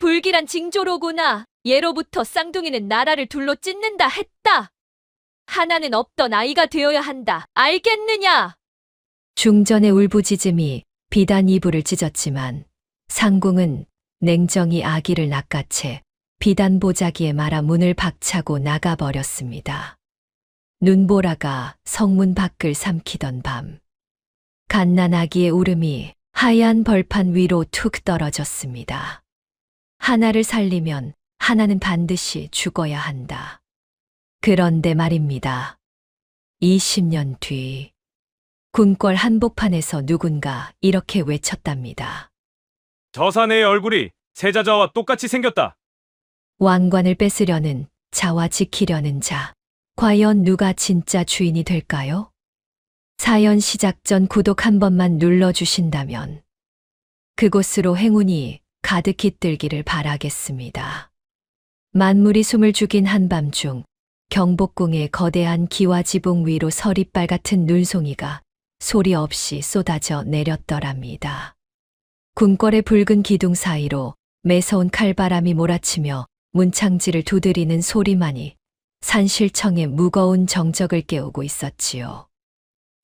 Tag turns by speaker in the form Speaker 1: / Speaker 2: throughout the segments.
Speaker 1: 불길한 징조로구나. 예로부터 쌍둥이는 나라를 둘로 찢는다 했다. 하나는 없던 아이가 되어야 한다. 알겠느냐?
Speaker 2: 중전의 울부짖음이 비단 이불을 찢었지만 상궁은 냉정히 아기를 낚아채 비단 보자기에 말아 문을 박차고 나가버렸습니다. 눈보라가 성문 밖을 삼키던 밤, 갓난 아기의 울음이 하얀 벌판 위로 툭 떨어졌습니다. 하나를 살리면 하나는 반드시 죽어야 한다. 그런데 말입니다. 20년 뒤, 궁궐 한복판에서 누군가 이렇게 외쳤답니다.
Speaker 3: 저 사내의 얼굴이 세자자와 똑같이 생겼다.
Speaker 2: 왕관을 뺏으려는 자와 지키려는 자, 과연 누가 진짜 주인이 될까요? 사연 시작 전 구독 한 번만 눌러주신다면 그곳으로 행운이 가득 깃들기를 바라겠습니다. 만물이 숨을 죽인 한밤중 경복궁의 거대한 기와지붕 위로 서리빨 같은 눈송이가 소리 없이 쏟아져 내렸더랍니다. 궁궐의 붉은 기둥 사이로 매서운 칼바람이 몰아치며 문창지를 두드리는 소리만이 산실청의 무거운 정적을 깨우고 있었지요.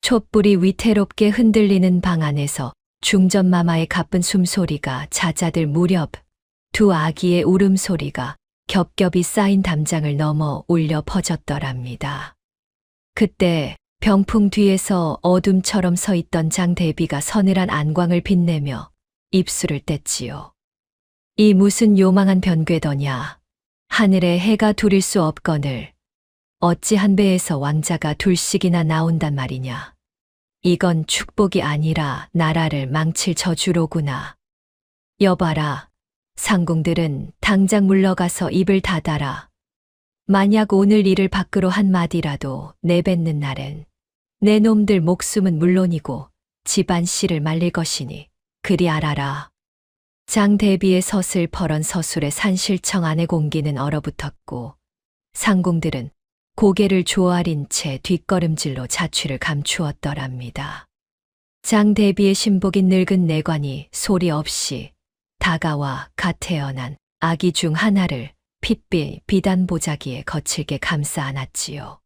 Speaker 2: 촛불이 위태롭게 흔들리는 방 안에서 중전마마의 가쁜 숨소리가 잦아들 무렵 두 아기의 울음소리가 겹겹이 쌓인 담장을 넘어 울려 퍼졌더랍니다. 그때 병풍 뒤에서 어둠처럼 서 있던 장대비가 서늘한 안광을 빛내며 입술을 뗐지요. 이 무슨 요망한 변괴더냐. 하늘에 해가 둘일 수 없거늘 어찌 한 배에서 왕자가 둘씩이나 나온단 말이냐. 이건 축복이 아니라 나라를 망칠 저주로구나. 여봐라. 상궁들은 당장 물러가서 입을 닫아라. 만약 오늘 일을 밖으로 한마디라도 내뱉는 날엔 내 놈들 목숨은 물론이고 집안 씨를 말릴 것이니 그리 알아라. 장대비의 서슬퍼런 서술에 산실청 안의 공기는 얼어붙었고 상궁들은 고개를 조아린 채 뒷걸음질로 자취를 감추었더랍니다. 장대비의 신복인 늙은 내관이 소리 없이 다가와 갓 태어난 아기 중 하나를 핏빛 비단 보자기에 거칠게 감싸 안았지요.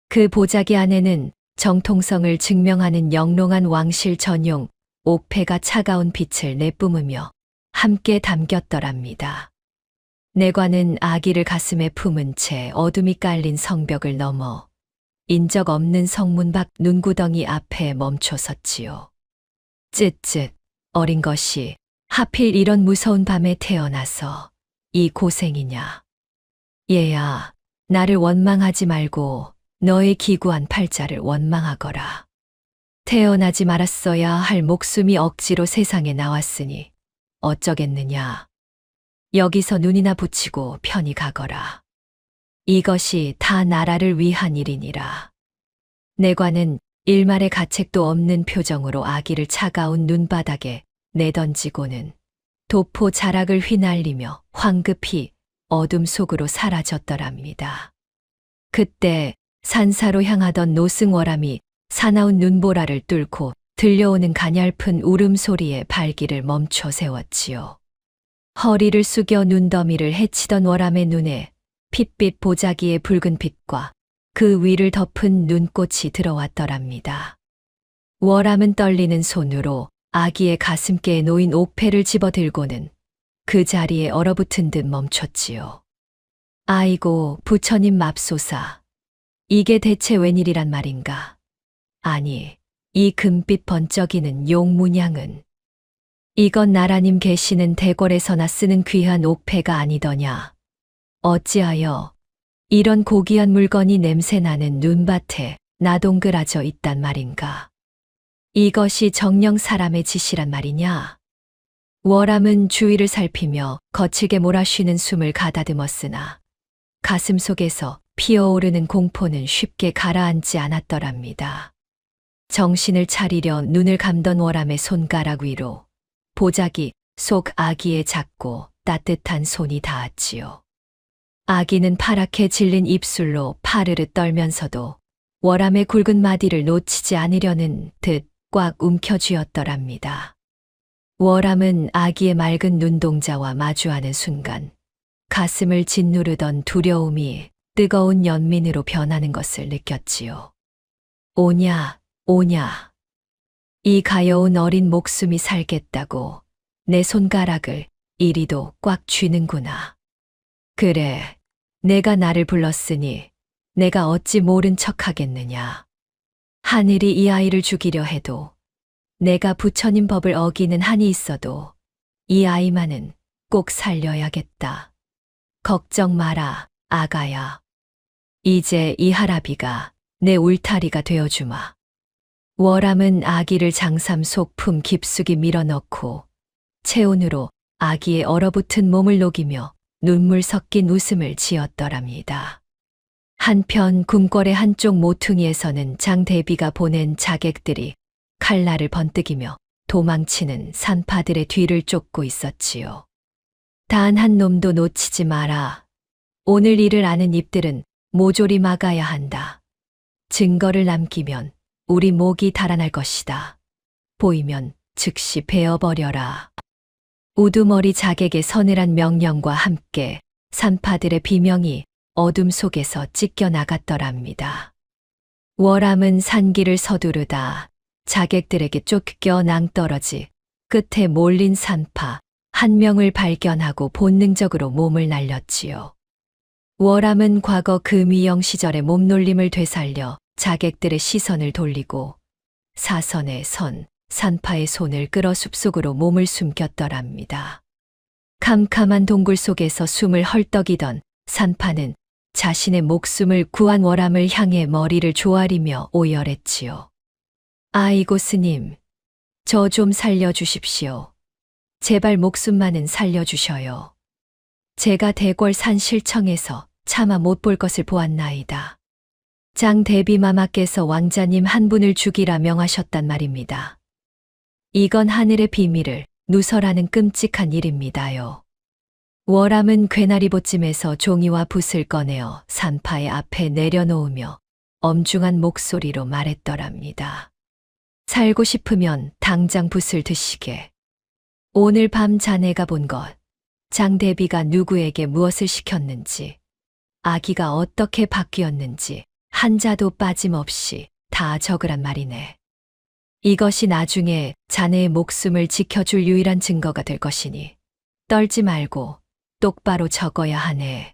Speaker 2: 그 보자기 안에는 정통성을 증명하는 영롱한 왕실 전용 옥패가 차가운 빛을 내뿜으며 함께 담겼더랍니다. 내관은 아기를 가슴에 품은 채 어둠이 깔린 성벽을 넘어 인적 없는 성문 밖 눈구덩이 앞에 멈춰 섰지요. 쯧쯧 어린 것이 하필 이런 무서운 밤에 태어나서 이 고생이냐. 얘야, 나를 원망하지 말고 너의 기구한 팔자를 원망하거라. 태어나지 말았어야 할 목숨이 억지로 세상에 나왔으니 어쩌겠느냐. 여기서 눈이나 붙이고 편히 가거라. 이것이 다 나라를 위한 일이니라. 내관은 일말의 가책도 없는 표정으로 아기를 차가운 눈바닥에 내던지고는 도포 자락을 휘날리며 황급히 어둠 속으로 사라졌더랍니다. 그때 산사로 향하던 노승월암이 사나운 눈보라를 뚫고 들려오는 가냘픈 울음소리에 발길을 멈춰 세웠지요. 허리를 숙여 눈더미를 헤치던 월암의 눈에 핏빛 보자기의 붉은 빛과 그 위를 덮은 눈꽃이 들어왔더랍니다. 월암은 떨리는 손으로 아기의 가슴께에 놓인 옥패를 집어들고는 그 자리에 얼어붙은 듯 멈췄지요. 아이고 부처님 맙소사. 이게 대체 웬일이란 말인가. 아니 이 금빛 번쩍이는 용문양은 이건 나라님 계시는 대궐에서나 쓰는 귀한 옥패가 아니더냐. 어찌하여 이런 고귀한 물건이 냄새나는 눈밭에 나동그라져 있단 말인가. 이것이 정녕 사람의 짓이란 말이냐. 월암은 주위를 살피며 거칠게 몰아쉬는 숨을 가다듬었으나 가슴 속에서 피어오르는 공포는 쉽게 가라앉지 않았더랍니다. 정신을 차리려 눈을 감던 월암의 손가락 위로 보자기 속 아기의 작고 따뜻한 손이 닿았지요. 아기는 파랗게 질린 입술로 파르르 떨면서도 월암의 굵은 마디를 놓치지 않으려는 듯 꽉 움켜쥐었더랍니다. 월암은 아기의 맑은 눈동자와 마주하는 순간 가슴을 짓누르던 두려움이 뜨거운 연민으로 변하는 것을 느꼈지요. 오냐, 오냐. 이 가여운 어린 목숨이 살겠다고 내 손가락을 이리도 꽉 쥐는구나. 그래, 내가 나를 불렀으니 내가 어찌 모른 척 하겠느냐. 하늘이 이 아이를 죽이려 해도 내가 부처님 법을 어기는 한이 있어도 이 아이만은 꼭 살려야겠다. 걱정 마라, 아가야. 이제 이 할아비가 내 울타리가 되어주마. 월암은 아기를 장삼 속 품 깊숙이 밀어넣고 체온으로 아기의 얼어붙은 몸을 녹이며 눈물 섞인 웃음을 지었더랍니다. 한편 궁궐의 한쪽 모퉁이에서는 장대비가 보낸 자객들이 칼날을 번뜩이며 도망치는 산파들의 뒤를 쫓고 있었지요. 단 한 놈도 놓치지 마라. 오늘 일을 아는 입들은 모조리 막아야 한다. 증거를 남기면 우리 목이 달아날 것이다. 보이면 즉시 베어버려라. 우두머리 자객의 서늘한 명령과 함께 산파들의 비명이 어둠 속에서 찢겨 나갔더랍니다. 월암은 산길을 서두르다 자객들에게 쫓겨 낭떠러지 끝에 몰린 산파 한 명을 발견하고 본능적으로 몸을 날렸지요. 월암은 과거 금위영 시절의 몸놀림을 되살려 자객들의 시선을 돌리고 사선에 선 산파의 손을 끌어 숲속으로 몸을 숨겼더랍니다. 캄캄한 동굴 속에서 숨을 헐떡이던 산파는 자신의 목숨을 구한 월암을 향해 머리를 조아리며 오열했지요. 아이고 스님, 저 좀 살려주십시오. 제발 목숨만은 살려주셔요. 제가 대궐 산실청에서 차마 못 볼 것을 보았나이다. 장대비마마께서 왕자님 한 분을 죽이라 명하셨단 말입니다. 이건 하늘의 비밀을 누설하는 끔찍한 일입니다요. 월암은 괴나리보찜에서 종이와 붓을 꺼내어 산파의 앞에 내려놓으며 엄중한 목소리로 말했더랍니다. 살고 싶으면 당장 붓을 드시게. 오늘 밤 자네가 본 것, 장대비가 누구에게 무엇을 시켰는지, 아기가 어떻게 바뀌었는지 한자도 빠짐없이 다 적으란 말이네. 이것이 나중에 자네의 목숨을 지켜줄 유일한 증거가 될 것이니 떨지 말고 똑바로 적어야 하네.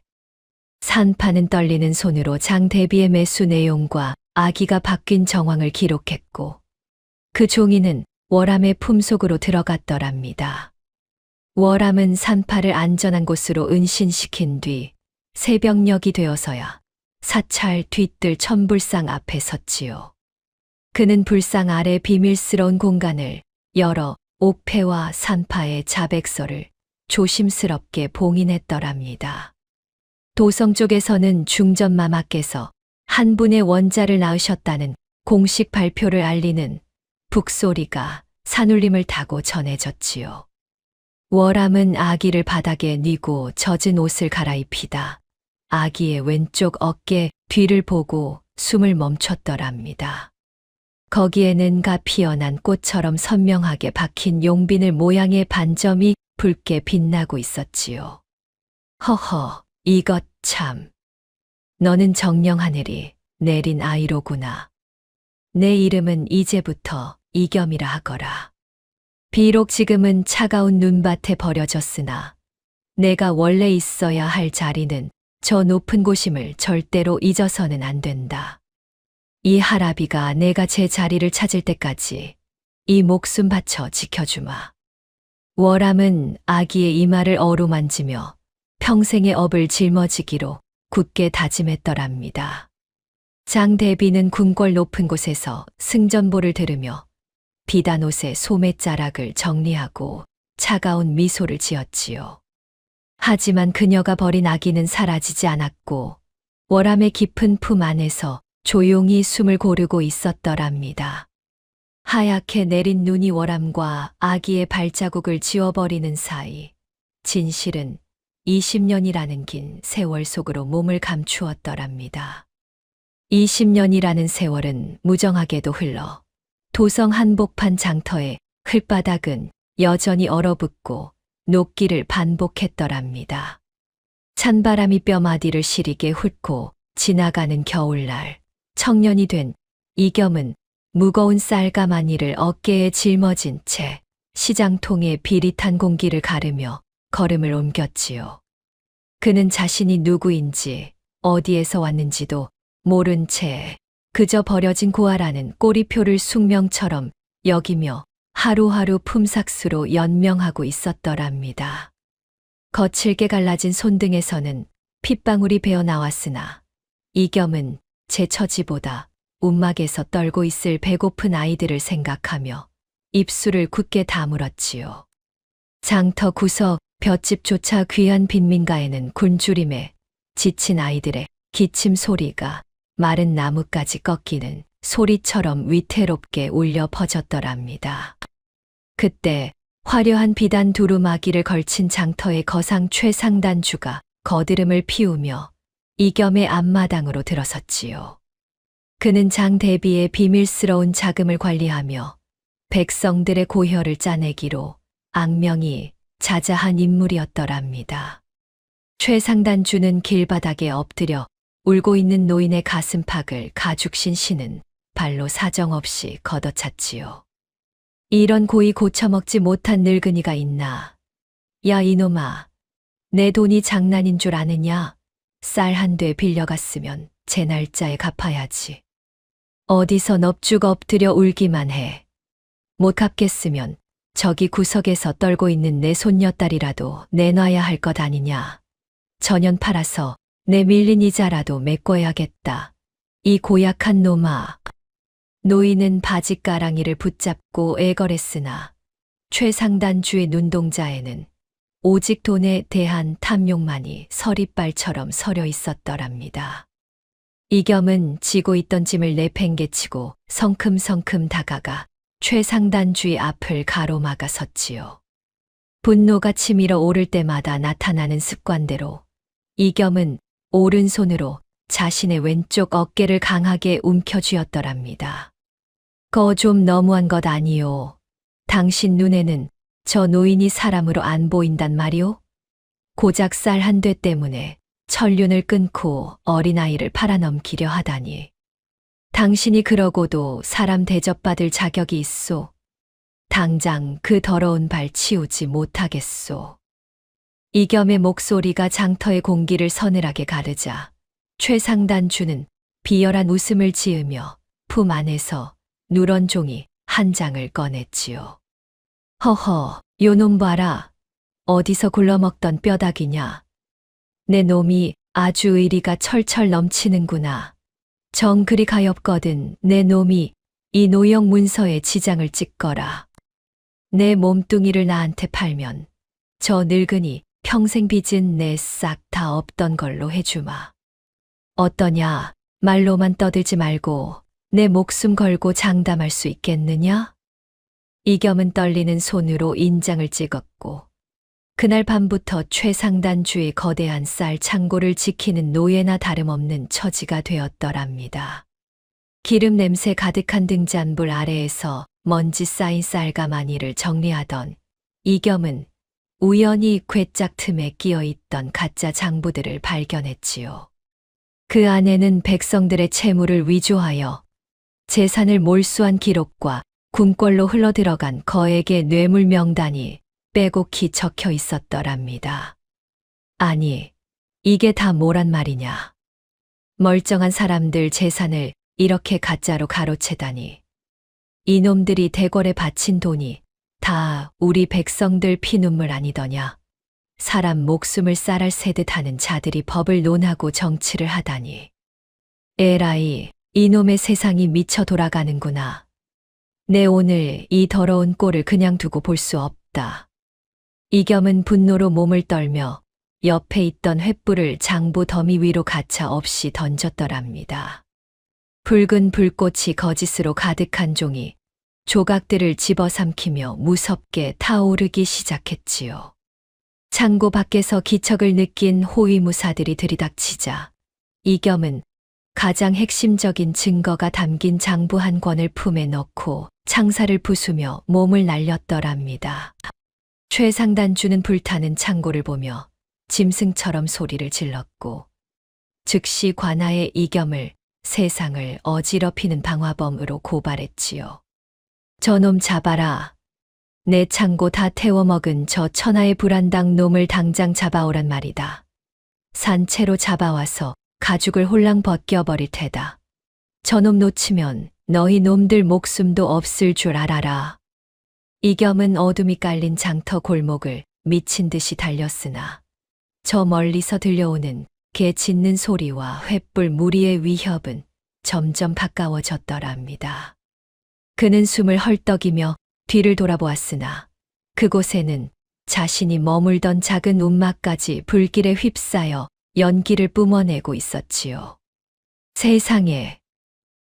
Speaker 2: 산파는 떨리는 손으로 장대비의 매수 내용과 아기가 바뀐 정황을 기록했고 그 종이는 월암의 품속으로 들어갔더랍니다. 월암은 산파를 안전한 곳으로 은신시킨 뒤 새벽녘이 되어서야 사찰 뒤뜰 천불상 앞에 섰지요. 그는 불상 아래 비밀스러운 공간을 열어 옥패와 산파의 자백서를 조심스럽게 봉인했더랍니다. 도성 쪽에서는 중전마마께서 한 분의 원자를 낳으셨다는 공식 발표를 알리는 북소리가 산울림을 타고 전해졌지요. 월암은 아기를 바닥에 뉘고 젖은 옷을 갈아입히다 아기의 왼쪽 어깨 뒤를 보고 숨을 멈췄더랍니다. 거기에는 가 피어난 꽃처럼 선명하게 박힌 용비늘 모양의 반점이 붉게 빛나고 있었지요. 허허, 이것 참. 너는 정령하늘이 내린 아이로구나. 내 이름은 이제부터 이겸이라 하거라. 비록 지금은 차가운 눈밭에 버려졌으나 내가 원래 있어야 할 자리는 저 높은 곳임을 절대로 잊어서는 안 된다. 이 할아비가 내가 제 자리를 찾을 때까지 이 목숨 바쳐 지켜주마. 월암은 아기의 이마를 어루만지며 평생의 업을 짊어지기로 굳게 다짐했더랍니다. 장대비는 궁궐 높은 곳에서 승전보를 들으며 비단옷의 소매자락을 정리하고 차가운 미소를 지었지요. 하지만 그녀가 버린 아기는 사라지지 않았고 월암의 깊은 품 안에서 조용히 숨을 고르고 있었더랍니다. 하얗게 내린 눈이 월암과 아기의 발자국을 지워버리는 사이 진실은 20년이라는 긴 세월 속으로 몸을 감추었더랍니다. 20년이라는 세월은 무정하게도 흘러 도성 한복판 장터의 흙바닥은 여전히 얼어붙고 녹기를 반복했더랍니다. 찬바람이 뼈마디를 시리게 훑고 지나가는 겨울날, 청년이 된 이겸은 무거운 쌀가마니를 어깨에 짊어진 채 시장통의 비릿한 공기를 가르며 걸음을 옮겼지요. 그는 자신이 누구인지 어디에서 왔는지도 모른 채 그저 버려진 고아라는 꼬리표를 숙명처럼 여기며 하루하루 품삯수로 연명하고 있었더랍니다. 거칠게 갈라진 손등에서는 핏방울이 배어 나왔으나 이겸은 제 처지보다 움막에서 떨고 있을 배고픈 아이들을 생각하며 입술을 굳게 다물었지요. 장터 구석 볏집조차 귀한 빈민가에는 굶주림에 지친 아이들의 기침 소리가 마른 나뭇가지 꺾이는 소리처럼 위태롭게 울려 퍼졌더랍니다. 그때 화려한 비단 두루마기를 걸친 장터의 거상 최상단주가 거드름을 피우며 이겸의 앞마당으로 들어섰지요. 그는 장 대비의 비밀스러운 자금을 관리하며 백성들의 고혈을 짜내기로 악명이 자자한 인물이었더랍니다. 최상단주는 길바닥에 엎드려 울고 있는 노인의 가슴팍을 가죽신 신은 발로 사정없이 걷어찼지요. 이런 고이 고쳐먹지 못한 늙은이가 있나. 야 이놈아, 내 돈이 장난인 줄 아느냐? 쌀 한 돼 빌려갔으면 제 날짜에 갚아야지. 어디서 넙죽 엎드려 울기만 해. 못 갚겠으면 저기 구석에서 떨고 있는 내 손녀딸이라도 내놔야 할 것 아니냐. 전년 팔아서 내 밀린 이자라도 메꿔야겠다. 이 고약한 놈아. 노인은 바지가랑이를 붙잡고 애걸했으나 최상단주의 눈동자에는 오직 돈에 대한 탐욕만이 서리빨처럼 서려 있었더랍니다. 이겸은 지고 있던 짐을 내팽개치고 성큼성큼 다가가 최상단주의 앞을 가로막아 섰지요. 분노가 치밀어 오를 때마다 나타나는 습관대로 이겸은 오른손으로 자신의 왼쪽 어깨를 강하게 움켜쥐었더랍니다. 거 좀 너무한 것 아니요. 당신 눈에는 저 노인이 사람으로 안 보인단 말이오? 고작 쌀 한 돼 때문에 천륜을 끊고 어린아이를 팔아넘기려 하다니. 당신이 그러고도 사람 대접받을 자격이 있소. 당장 그 더러운 발 치우지 못하겠소. 이겸의 목소리가 장터의 공기를 서늘하게 가르자 최상단주는 비열한 웃음을 지으며 품 안에서 누런 종이 한 장을 꺼냈지요. 허허, 요놈 봐라. 어디서 굴러먹던 뼈다귀냐. 내 놈이 아주 의리가 철철 넘치는구나. 정 그리 가엾거든 내 놈이 이 노역 문서에 지장을 찍거라. 내 몸뚱이를 나한테 팔면 저 늙은이 평생 빚은 내 싹 다 없던 걸로 해주마. 어떠냐? 말로만 떠들지 말고 내 목숨 걸고 장담할 수 있겠느냐? 이겸은 떨리는 손으로 인장을 찍었고 그날 밤부터 최상단주의 거대한 쌀 창고를 지키는 노예나 다름없는 처지가 되었더랍니다. 기름 냄새 가득한 등잔불 아래에서 먼지 쌓인 쌀가마니를 정리하던 이겸은 우연히 괴짝 틈에 끼어있던 가짜 장부들을 발견했지요. 그 안에는 백성들의 채무를 위조하여 재산을 몰수한 기록과 궁궐로 흘러들어간 거액의 뇌물 명단이 빼곡히 적혀 있었더랍니다. 아니, 이게 다 뭐란 말이냐. 멀쩡한 사람들 재산을 이렇게 가짜로 가로채다니. 이놈들이 대궐에 바친 돈이 다 우리 백성들 피눈물 아니더냐. 사람 목숨을 쌀알 세듯 하는 자들이 법을 논하고 정치를 하다니. 에라이, 이놈의 세상이 미쳐 돌아가는구나. 내 오늘 이 더러운 꼴을 그냥 두고 볼 수 없다. 이겸은 분노로 몸을 떨며 옆에 있던 횃불을 장부 더미 위로 가차 없이 던졌더랍니다. 붉은 불꽃이 거짓으로 가득한 종이 조각들을 집어삼키며 무섭게 타오르기 시작했지요. 창고 밖에서 기척을 느낀 호위무사들이 들이닥치자 이겸은 가장 핵심적인 증거가 담긴 장부 한 권을 품에 넣고 창살을 부수며 몸을 날렸더랍니다. 최상단주는 불타는 창고를 보며 짐승처럼 소리를 질렀고 즉시 관아의 이겸을 세상을 어지럽히는 방화범으로 고발했지요. 저놈 잡아라. 내 창고 다 태워먹은 저 천하의 불안당 놈을 당장 잡아오란 말이다. 산채로 잡아와서 가죽을 홀랑 벗겨버릴 테다. 저놈 놓치면 너희 놈들 목숨도 없을 줄 알아라. 이겸은 어둠이 깔린 장터 골목을 미친 듯이 달렸으나 저 멀리서 들려오는 개 짖는 소리와 횃불 무리의 위협은 점점 가까워졌더랍니다. 그는 숨을 헐떡이며 뒤를 돌아보았으나 그곳에는 자신이 머물던 작은 움막까지 불길에 휩싸여 연기를 뿜어내고 있었지요. 세상에,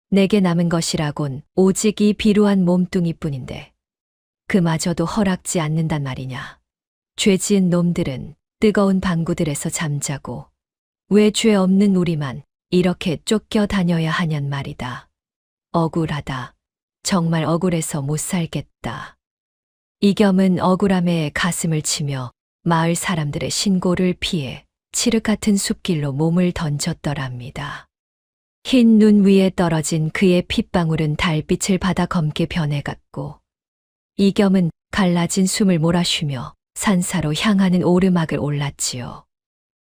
Speaker 2: 내게 남은 것이라곤 오직 이 비루한 몸뚱이뿐인데 그마저도 허락지 않는단 말이냐. 죄 지은 놈들은 뜨거운 방구들에서 잠자고 왜 죄 없는 우리만 이렇게 쫓겨 다녀야 하냔 말이다. 억울하다. 정말 억울해서 못 살겠다. 이겸은 억울함에 가슴을 치며 마을 사람들의 신고를 피해 칠흑 같은 숲길로 몸을 던졌더랍니다. 흰 눈 위에 떨어진 그의 핏방울은 달빛을 받아 검게 변해갔고 이겸은 갈라진 숨을 몰아쉬며 산사로 향하는 오르막을 올랐지요.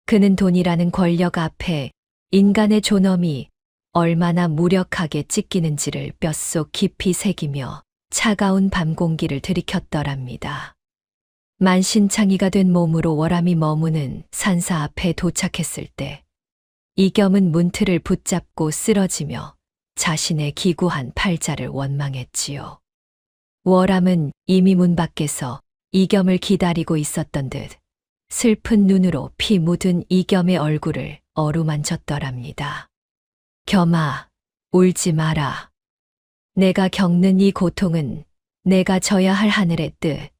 Speaker 2: 그는 돈이라는 권력 앞에 인간의 존엄이 얼마나 무력하게 찢기는지를 뼛속 깊이 새기며 차가운 밤 공기를 들이켰더랍니다. 만신창이가 된 몸으로 월암이 머무는 산사 앞에 도착했을 때 이겸은 문틀을 붙잡고 쓰러지며 자신의 기구한 팔자를 원망했지요. 월암은 이미 문 밖에서 이겸을 기다리고 있었던 듯 슬픈 눈으로 피 묻은 이겸의 얼굴을 어루만졌더랍니다. 겸아, 울지 마라. 내가 겪는 이 고통은 내가 져야 할 하늘의 뜻,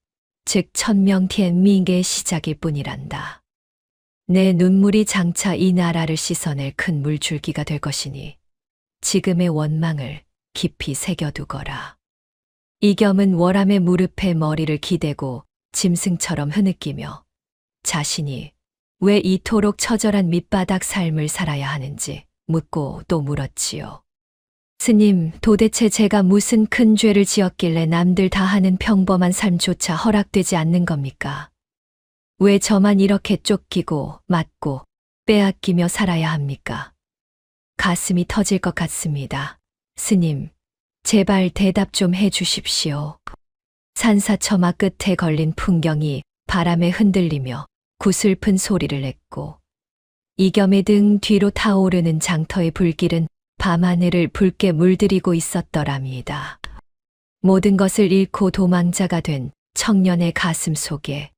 Speaker 2: 즉 천명티엔밍의 시작일 뿐이란다. 내 눈물이 장차 이 나라를 씻어낼 큰 물줄기가 될 것이니 지금의 원망을 깊이 새겨두거라. 이겸은 월암의 무릎에 머리를 기대고 짐승처럼 흐느끼며 자신이 왜 이토록 처절한 밑바닥 삶을 살아야 하는지 묻고 또 물었지요. 스님, 도대체 제가 무슨 큰 죄를 지었길래 남들 다 하는 평범한 삶조차 허락되지 않는 겁니까? 왜 저만 이렇게 쫓기고 맞고 빼앗기며 살아야 합니까? 가슴이 터질 것 같습니다. 스님, 제발 대답 좀 해 주십시오. 산사처마 끝에 걸린 풍경이 바람에 흔들리며 구슬픈 소리를 냈고 이겸의 등 뒤로 타오르는 장터의 불길은 밤하늘을 붉게 물들이고 있었더랍니다. 모든 것을 잃고 도망자가 된 청년의 가슴 속에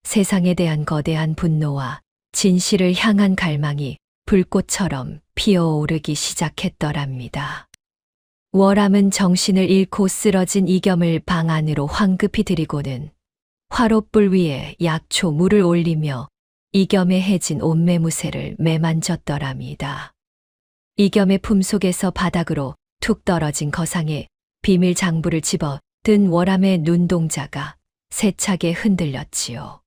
Speaker 2: 세상에 대한 거대한 분노와 진실을 향한 갈망이 불꽃처럼 피어오르기 시작했더랍니다. 월암은 정신을 잃고 쓰러진 이겸을 방 안으로 황급히 들이고는 화롯불 위에 약초 물을 올리며 이겸의 해진 옷매무새를 매만졌더랍니다. 이겸의 품속에서 바닥으로 툭 떨어진 거상에 비밀 장부를 집어 든 월암의 눈동자가 세차게 흔들렸지요.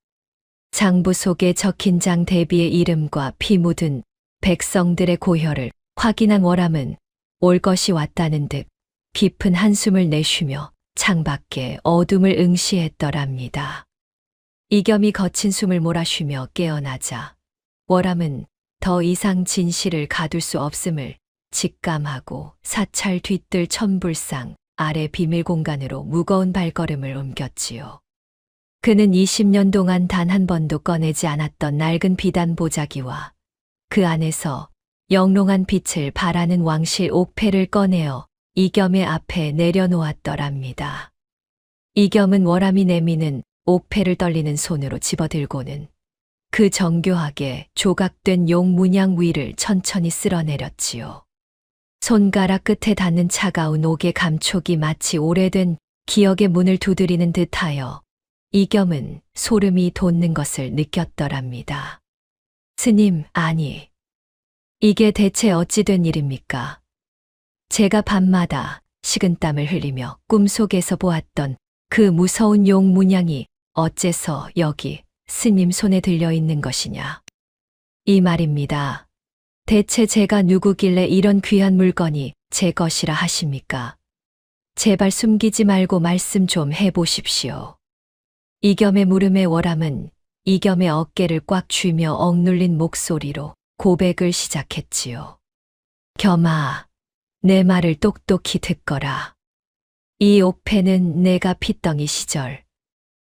Speaker 2: 장부 속에 적힌 장 대비의 이름과 피 묻은 백성들의 고혈을 확인한 월암은 올 것이 왔다는 듯 깊은 한숨을 내쉬며 창밖에 어둠을 응시했더랍니다. 이겸이 거친 숨을 몰아쉬며 깨어나자 월암은 더 이상 진실을 가둘 수 없음을 직감하고 사찰 뒤뜰 천불상 아래 비밀 공간으로 무거운 발걸음을 옮겼지요. 그는 20년 동안 단 한 번도 꺼내지 않았던 낡은 비단 보자기와 그 안에서 영롱한 빛을 발하는 왕실 옥패를 꺼내어 이겸의 앞에 내려놓았더랍니다. 이겸은 월암이 내미는 옥패를 떨리는 손으로 집어들고는 그 정교하게 조각된 용 문양 위를 천천히 쓸어내렸지요. 손가락 끝에 닿는 차가운 옥의 감촉이 마치 오래된 기억의 문을 두드리는 듯하여 이겸은 소름이 돋는 것을 느꼈더랍니다. 스님, 아니. 이게 대체 어찌 된 일입니까? 제가 밤마다 식은땀을 흘리며 꿈속에서 보았던 그 무서운 용 문양이 어째서 여기 스님 손에 들려 있는 것이냐? 이 말입니다. 대체 제가 누구길래 이런 귀한 물건이 제 것이라 하십니까? 제발 숨기지 말고 말씀 좀 해보십시오. 이겸의 물음에 월함은 이겸의 어깨를 꽉 쥐며 억눌린 목소리로 고백을 시작했지요. 겸아, 내 말을 똑똑히 듣거라. 이 옥패는 내가 핏덩이 시절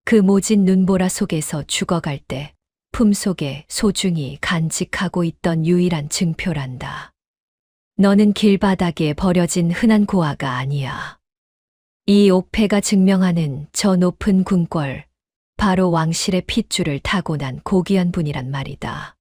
Speaker 2: 그 모진 눈보라 속에서 죽어갈 때 품속에 소중히 간직하고 있던 유일한 증표란다. 너는 길바닥에 버려진 흔한 고아가 아니야. 이 옥패가 증명하는 저 높은 궁궐, 바로 왕실의 핏줄을 타고난 고귀한 분이란 말이다.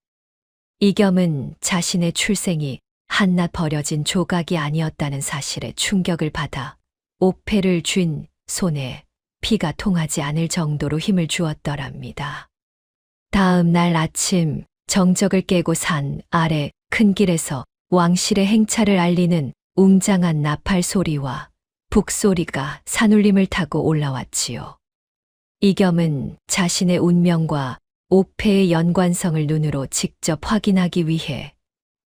Speaker 2: 이겸은 자신의 출생이 한낱 버려진 조각이 아니었다는 사실에 충격을 받아 옥패를 쥔 손에 피가 통하지 않을 정도로 힘을 주었더랍니다. 다음 날 아침 정적을 깨고 산 아래 큰 길에서 왕실의 행차를 알리는 웅장한 나팔 소리와 북소리가 산울림을 타고 올라왔지요. 이겸은 자신의 운명과 옥패의 연관성을 눈으로 직접 확인하기 위해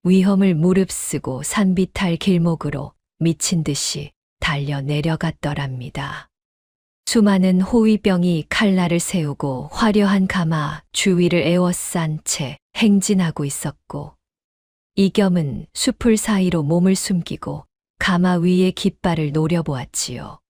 Speaker 2: 위험을 무릅쓰고 산비탈 길목으로 미친 듯이 달려 내려갔더랍니다. 수많은 호위병이 칼날을 세우고 화려한 가마 주위를 에워싼 채 행진하고 있었고, 이겸은 숲을 사이로 몸을 숨기고 가마 위의 깃발을 노려보았지요.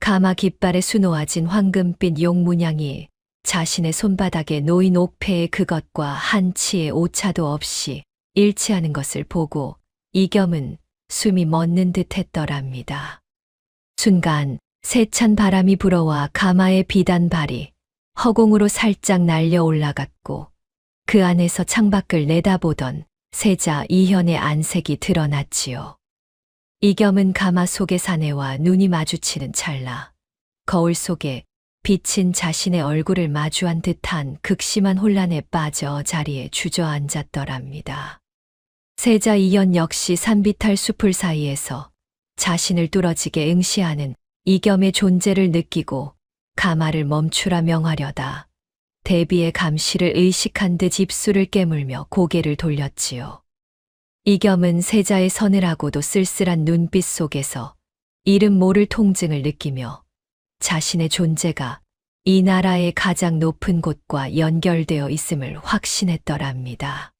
Speaker 2: 가마 깃발에 수놓아진 황금빛 용 문양이 자신의 손바닥에 놓인 옥패의 그것과 한 치의 오차도 없이 일치하는 것을 보고 이겸은 숨이 멎는 듯 했더랍니다. 순간 세찬 바람이 불어와 가마의 비단 발이 허공으로 살짝 날려 올라갔고 그 안에서 창밖을 내다보던 세자 이현의 안색이 드러났지요. 이겸은 가마 속의 사내와 눈이 마주치는 찰나 거울 속에 비친 자신의 얼굴을 마주한 듯한 극심한 혼란에 빠져 자리에 주저앉았더랍니다. 세자 이현 역시 산비탈 숲을 사이에서 자신을 뚫어지게 응시하는 이겸의 존재를 느끼고 가마를 멈추라 명하려다 대비의 감시를 의식한 듯 입술을 깨물며 고개를 돌렸지요. 이겸은 세자의 서늘하고도 쓸쓸한 눈빛 속에서 이름 모를 통증을 느끼며 자신의 존재가 이 나라의 가장 높은 곳과 연결되어 있음을 확신했더랍니다.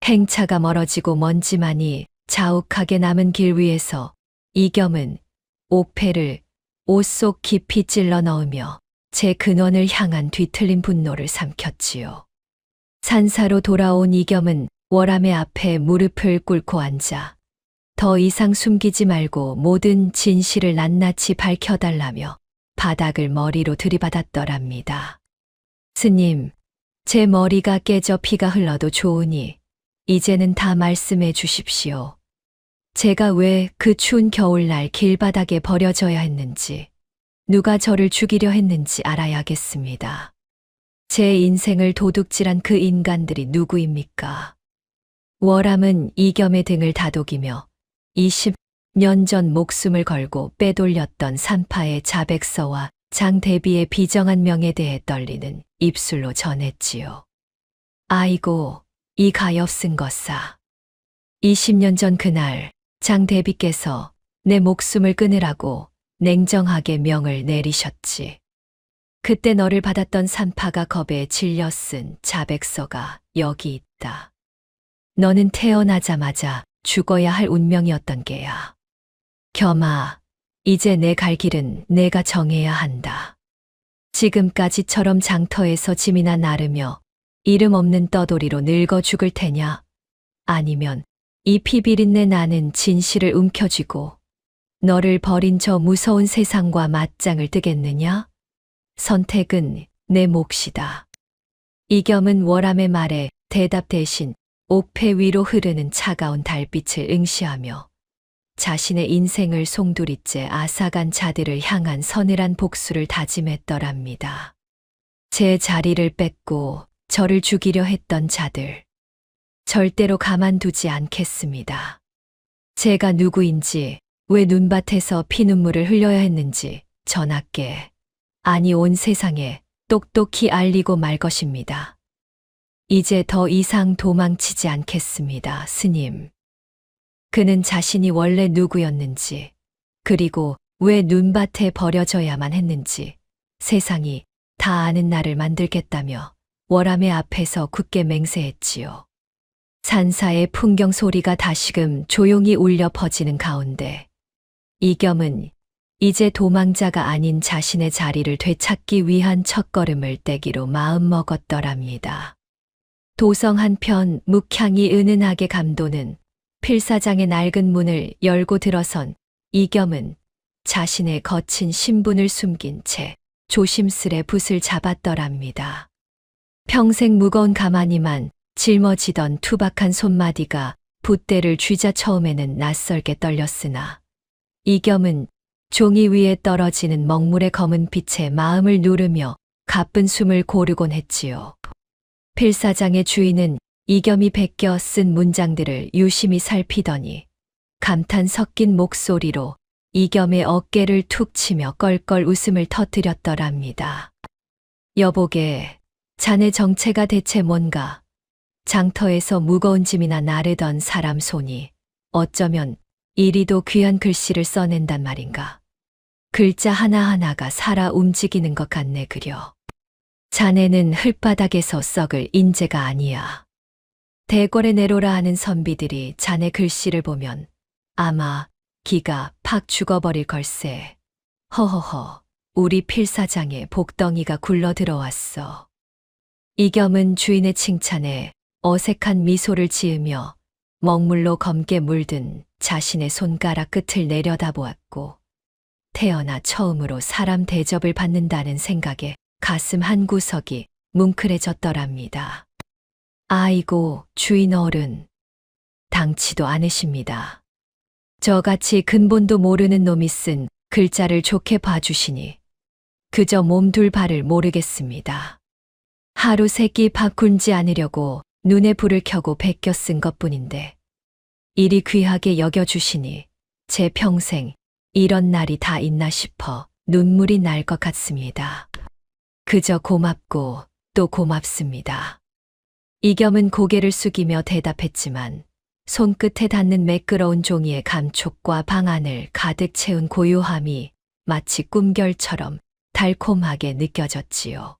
Speaker 2: 행차가 멀어지고 먼지만이 자욱하게 남은 길 위에서 이겸은 옥패를 옷 속 깊이 찔러 넣으며 제 근원을 향한 뒤틀린 분노를 삼켰지요. 산사로 돌아온 이겸은 월암의 앞에 무릎을 꿇고 앉아 더 이상 숨기지 말고 모든 진실을 낱낱이 밝혀달라며 바닥을 머리로 들이받았더랍니다. 스님, 제 머리가 깨져 피가 흘러도 좋으니 이제는 다 말씀해 주십시오. 제가 왜 그 추운 겨울날 길바닥에 버려져야 했는지, 누가 저를 죽이려 했는지 알아야겠습니다. 제 인생을 도둑질한 그 인간들이 누구입니까? 월암은 이겸의 등을 다독이며 20년 전 목숨을 걸고 빼돌렸던 산파의 자백서와 장 대비의 비정한 명에 대해 떨리는 입술로 전했지요. 아이고, 이 가엾은 것사. 20년 전 그날 장 대비께서 내 목숨을 끊으라고 냉정하게 명을 내리셨지. 그때 너를 받았던 산파가 겁에 질려 쓴 자백서가 여기 있다. 너는 태어나자마자 죽어야 할 운명이었던 게야. 겸아, 이제 내 갈 길은 내가 정해야 한다. 지금까지처럼 장터에서 짐이나 나르며 이름 없는 떠돌이로 늙어 죽을 테냐? 아니면 이 피비린내 나는 진실을 움켜쥐고 너를 버린 저 무서운 세상과 맞짱을 뜨겠느냐? 선택은 내 몫이다. 이겸은 월암의 말에 대답 대신 옥패 위로 흐르는 차가운 달빛을 응시하며 자신의 인생을 송두리째 앗아간 자들을 향한 서늘한 복수를 다짐했더랍니다. 제 자리를 뺏고 저를 죽이려 했던 자들, 절대로 가만두지 않겠습니다. 제가 누구인지, 왜 눈밭에서 피눈물을 흘려야 했는지 전하께, 아니 온 세상에 똑똑히 알리고 말 것입니다. 이제 더 이상 도망치지 않겠습니다, 스님. 그는 자신이 원래 누구였는지, 그리고 왜 눈밭에 버려져야만 했는지 세상이 다 아는 날을 만들겠다며 월암의 앞에서 굳게 맹세했지요. 산사의 풍경 소리가 다시금 조용히 울려 퍼지는 가운데 이겸은 이제 도망자가 아닌 자신의 자리를 되찾기 위한 첫걸음을 떼기로 마음먹었더랍니다. 도성 한편 묵향이 은은하게 감도는 필사장의 낡은 문을 열고 들어선 이겸은 자신의 거친 신분을 숨긴 채 조심스레 붓을 잡았더랍니다. 평생 무거운 가마니만 짊어지던 투박한 손마디가 붓대를 쥐자 처음에는 낯설게 떨렸으나 이겸은 종이 위에 떨어지는 먹물의 검은 빛에 마음을 누르며 가쁜 숨을 고르곤 했지요. 필사장의 주인은 이겸이 베껴 쓴 문장들을 유심히 살피더니 감탄 섞인 목소리로 이겸의 어깨를 툭 치며 껄껄 웃음을 터뜨렸더랍니다. 여보게, 자네 정체가 대체 뭔가? 장터에서 무거운 짐이나 나르던 사람 손이 어쩌면 이리도 귀한 글씨를 써낸단 말인가. 글자 하나하나가 살아 움직이는 것 같네 그려. 자네는 흙바닥에서 썩을 인재가 아니야. 대궐에 내로라 하는 선비들이 자네 글씨를 보면 아마 기가 팍 죽어버릴 걸세. 허허허, 우리 필사장에 복덩이가 굴러 들어왔어. 이겸은 주인의 칭찬에 어색한 미소를 지으며 먹물로 검게 물든 자신의 손가락 끝을 내려다보았고 태어나 처음으로 사람 대접을 받는다는 생각에 가슴 한구석이 뭉클해졌더랍니다. 아이고, 주인 어른. 당치도 않으십니다. 저같이 근본도 모르는 놈이 쓴 글자를 좋게 봐주시니 그저 몸둘 바를 모르겠습니다. 하루 세끼 밥 굶지 않으려고 눈에 불을 켜고 베껴 쓴 것뿐인데 이리 귀하게 여겨주시니 제 평생 이런 날이 다 있나 싶어 눈물이 날 것 같습니다. 그저 고맙고 또 고맙습니다. 이겸은 고개를 숙이며 대답했지만 손끝에 닿는 매끄러운 종이의 감촉과 방안을 가득 채운 고요함이 마치 꿈결처럼 달콤하게 느껴졌지요.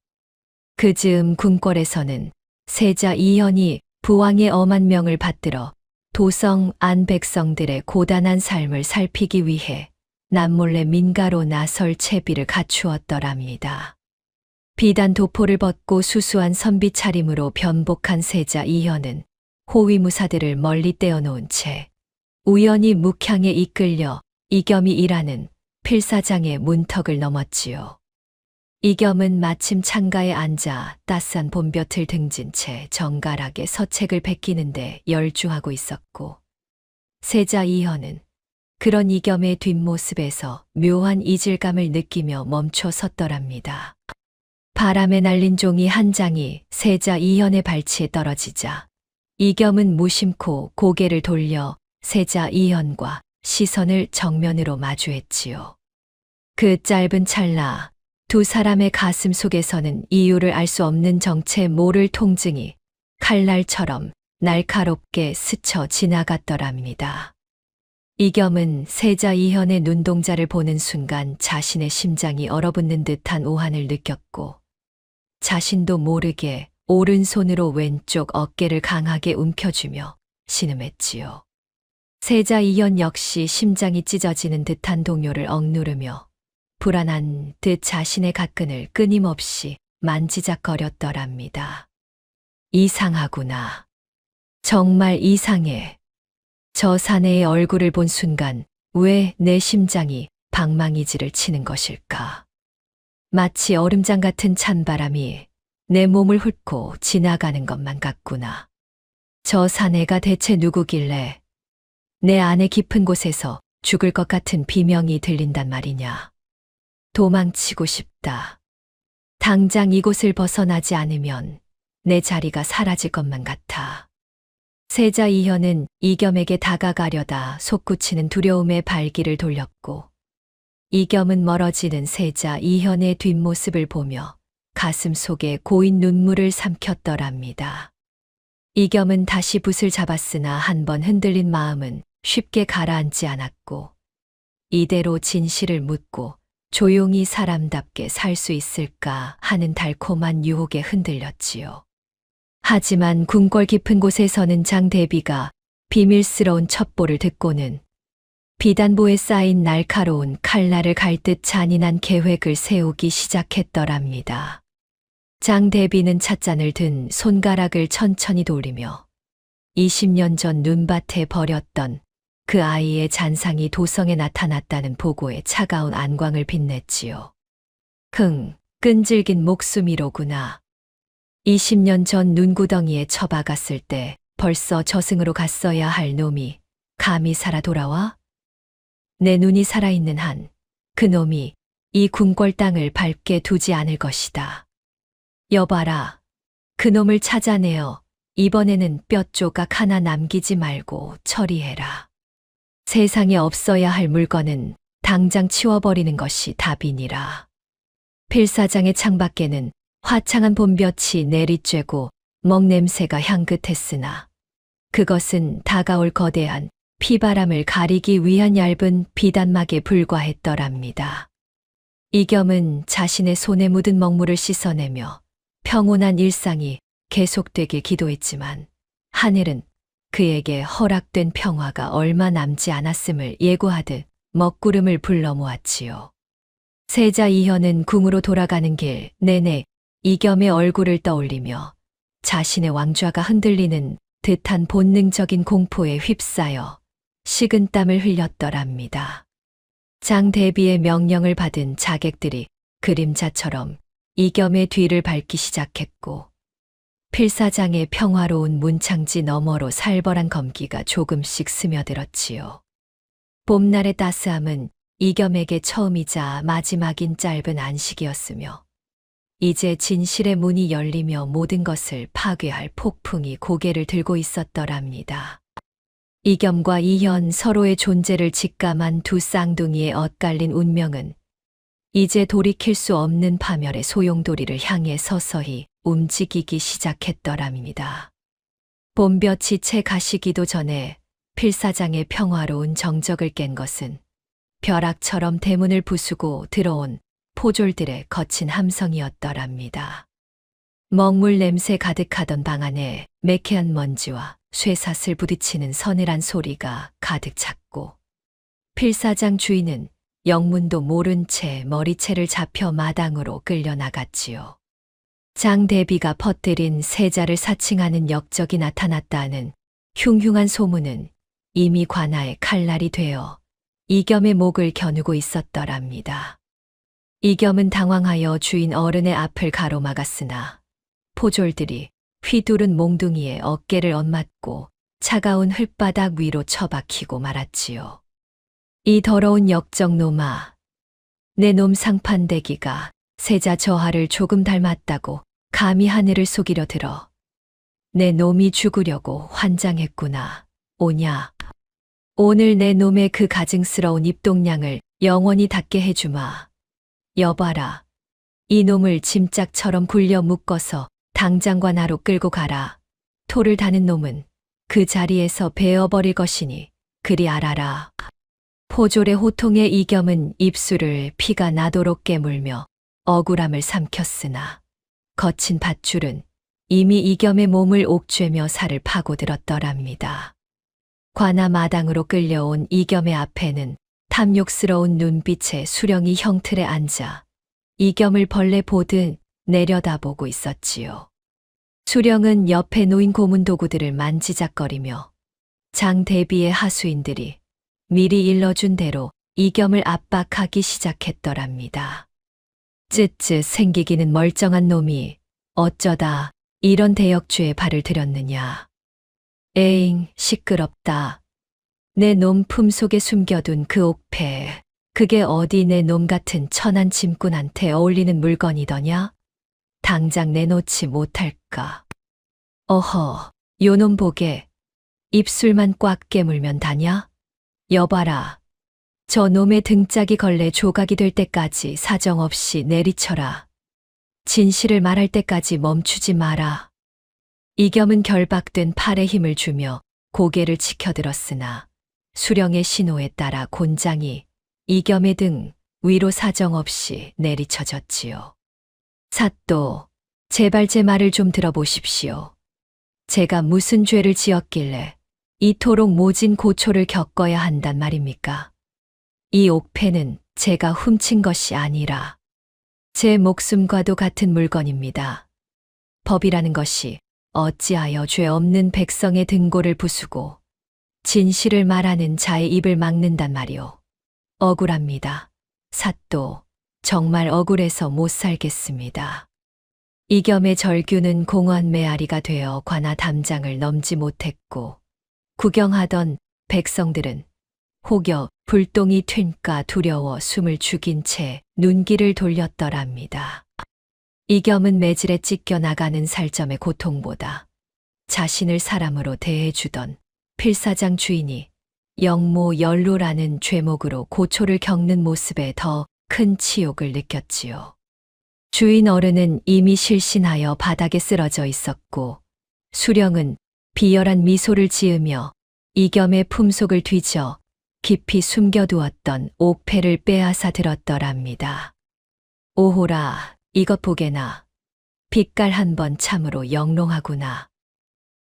Speaker 2: 그 즈음 궁궐에서는 세자 이현이 부왕의 엄한 명을 받들어 도성 안 백성들의 고단한 삶을 살피기 위해 남몰래 민가로 나설 채비를 갖추었더랍니다. 비단 도포를 벗고 수수한 선비 차림으로 변복한 세자 이현은 호위무사들을 멀리 떼어놓은 채 우연히 묵향에 이끌려 이겸이 일하는 필사장의 문턱을 넘었지요. 이겸은 마침 창가에 앉아 따스한 봄볕을 등진 채 정갈하게 서책을 베끼는데 열중하고 있었고 세자 이현은 그런 이겸의 뒷모습에서 묘한 이질감을 느끼며 멈춰 섰더랍니다. 바람에 날린 종이 한 장이 세자 이현의 발치에 떨어지자 이겸은 무심코 고개를 돌려 세자 이현과 시선을 정면으로 마주했지요. 그 짧은 찰나 두 사람의 가슴 속에서는 이유를 알 수 없는 정체 모를 통증이 칼날처럼 날카롭게 스쳐 지나갔더랍니다. 이겸은 세자 이현의 눈동자를 보는 순간 자신의 심장이 얼어붙는 듯한 오한을 느꼈고 자신도 모르게 오른손으로 왼쪽 어깨를 강하게 움켜쥐며 신음했지요. 세자 이현 역시 심장이 찢어지는 듯한 동요를 억누르며 불안한 듯 자신의 가끈을 끊임없이 만지작거렸더랍니다. 이상하구나. 정말 이상해. 저 사내의 얼굴을 본 순간 왜 내 심장이 방망이질을 치는 것일까? 마치 얼음장 같은 찬바람이 내 몸을 훑고 지나가는 것만 같구나. 저 사내가 대체 누구길래 내 안의 깊은 곳에서 죽을 것 같은 비명이 들린단 말이냐. 도망치고 싶다. 당장 이곳을 벗어나지 않으면 내 자리가 사라질 것만 같아. 세자 이현은 이겸에게 다가가려다 솟구치는 두려움에 발길을 돌렸고, 이겸은 멀어지는 세자 이현의 뒷모습을 보며 가슴 속에 고인 눈물을 삼켰더랍니다. 이겸은 다시 붓을 잡았으나 한 번 흔들린 마음은 쉽게 가라앉지 않았고, 이대로 진실을 묻고 조용히 사람답게 살 수 있을까 하는 달콤한 유혹에 흔들렸지요. 하지만 궁궐 깊은 곳에서는 장대비가 비밀스러운 첩보를 듣고는 비단보에 쌓인 날카로운 칼날을 갈 듯 잔인한 계획을 세우기 시작했더랍니다. 장대비는 찻잔을 든 손가락을 천천히 돌리며 20년 전 눈밭에 버렸던 그 아이의 잔상이 도성에 나타났다는 보고에 차가운 안광을 빛냈지요. 끈질긴 목숨이로구나. 20년 전 눈구덩이에 처박았을 때 벌써 저승으로 갔어야 할 놈이 감히 살아 돌아와? 내 눈이 살아있는 한 그 놈이 이 궁궐 땅을 밟게 두지 않을 것이다. 여봐라. 그 놈을 찾아내어 이번에는 뼈 조각 하나 남기지 말고 처리해라. 세상에 없어야 할 물건은 당장 치워버리는 것이 답이니라. 필사장의 창밖에는 화창한 봄볕이 내리쬐고 먹냄새가 향긋했으나 그것은 다가올 거대한 피바람을 가리기 위한 얇은 비단막에 불과했더랍니다. 이겸은 자신의 손에 묻은 먹물을 씻어내며 평온한 일상이 계속되길 기도했지만 하늘은 그에게 허락된 평화가 얼마 남지 않았음을 예고하듯 먹구름을 불러 모았지요. 세자 이현은 궁으로 돌아가는 길 내내 이겸의 얼굴을 떠올리며 자신의 왕좌가 흔들리는 듯한 본능적인 공포에 휩싸여 식은땀을 흘렸더랍니다. 장대비의 명령을 받은 자객들이 그림자처럼 이겸의 뒤를 밟기 시작했고, 필사장의 평화로운 문창지 너머로 살벌한 검기가 조금씩 스며들었지요. 봄날의 따스함은 이겸에게 처음이자 마지막인 짧은 안식이었으며, 이제 진실의 문이 열리며 모든 것을 파괴할 폭풍이 고개를 들고 있었더랍니다. 이겸과 이현 서로의 존재를 직감한 두 쌍둥이의 엇갈린 운명은 이제 돌이킬 수 없는 파멸의 소용돌이를 향해 서서히 움직이기 시작했더랍니다. 봄볕이 채 가시기도 전에 필사장의 평화로운 정적을 깬 것은 벼락처럼 대문을 부수고 들어온 포졸들의 거친 함성이었더랍니다. 먹물 냄새 가득하던 방 안에 매캐한 먼지와 쇠사슬 부딪히는 서늘한 소리가 가득 찼고, 필사장 주인은 영문도 모른 채 머리채를 잡혀 마당으로 끌려나갔지요. 장대비가 퍼뜨린 세자를 사칭하는 역적이 나타났다는 흉흉한 소문은 이미 관아의 칼날이 되어 이겸의 목을 겨누고 있었더랍니다. 이겸은 당황하여 주인 어른의 앞을 가로막았으나 포졸들이 휘두른 몽둥이에 어깨를 엇맞고 차가운 흙바닥 위로 처박히고 말았지요. 이 더러운 역적놈아, 내 놈 상판대기가 세자 저하를 조금 닮았다고 감히 하늘을 속이려 들어 내 놈이 죽으려고 환장했구나. 오냐, 오늘 내 놈의 그 가증스러운 입동량을 영원히 닫게 해주마. 여봐라, 이 놈을 짐짝처럼 굴려 묶어서 당장과 나로 끌고 가라. 토를 다는 놈은 그 자리에서 베어버릴 것이니 그리 알아라. 포졸의 호통에 이겸은 입술을 피가 나도록 깨물며 억울함을 삼켰으나 거친 밧줄은 이미 이겸의 몸을 옥죄며 살을 파고들었더랍니다. 관아 마당으로 끌려온 이겸의 앞에는 탐욕스러운 눈빛의 수령이 형틀에 앉아 이겸을 벌레 보듯 내려다보고 있었지요. 수령은 옆에 놓인 고문 도구들을 만지작거리며 장대비의 하수인들이 미리 일러준 대로 이겸을 압박하기 시작했더랍니다. 쯧쯧 생기기는 멀쩡한 놈이 어쩌다 이런 대역죄에 발을 들였느냐. 에잉, 시끄럽다. 내 놈 품속에 숨겨둔 그 옥패, 그게 어디 내 놈 같은 천한 짐꾼한테 어울리는 물건이더냐? 당장 내놓지 못할까? 어허, 요놈 보게. 입술만 꽉 깨물면 다냐? 여봐라. 저 놈의 등짝이 걸레 조각이 될 때까지 사정없이 내리쳐라. 진실을 말할 때까지 멈추지 마라. 이겸은 결박된 팔에 힘을 주며 고개를 치켜들었으나 수령의 신호에 따라 곤장이 이겸의 등 위로 사정없이 내리쳐졌지요. 사또, 제발 제 말을 좀 들어보십시오. 제가 무슨 죄를 지었길래 이토록 모진 고초를 겪어야 한단 말입니까? 이 옥패는 제가 훔친 것이 아니라 제 목숨과도 같은 물건입니다. 법이라는 것이 어찌하여 죄 없는 백성의 등골을 부수고 진실을 말하는 자의 입을 막는단 말이오. 억울합니다. 사또, 정말 억울해서 못 살겠습니다. 이겸의 절규는 공원 메아리가 되어 관아 담장을 넘지 못했고 구경하던 백성들은 혹여 불똥이 튑까 두려워 숨을 죽인 채 눈길을 돌렸더랍니다. 이겸은 매질에 찢겨 나가는 살점의 고통보다 자신을 사람으로 대해주던 필사장 주인이 영모 연로라는 죄목으로 고초를 겪는 모습에 더 큰 치욕을 느꼈지요. 주인 어른은 이미 실신하여 바닥에 쓰러져 있었고 수령은 비열한 미소를 지으며 이겸의 품속을 뒤져 깊이 숨겨두었던 옥패를 빼앗아 들었더랍니다. 오호라, 이것 보게나. 빛깔 한 번 참으로 영롱하구나.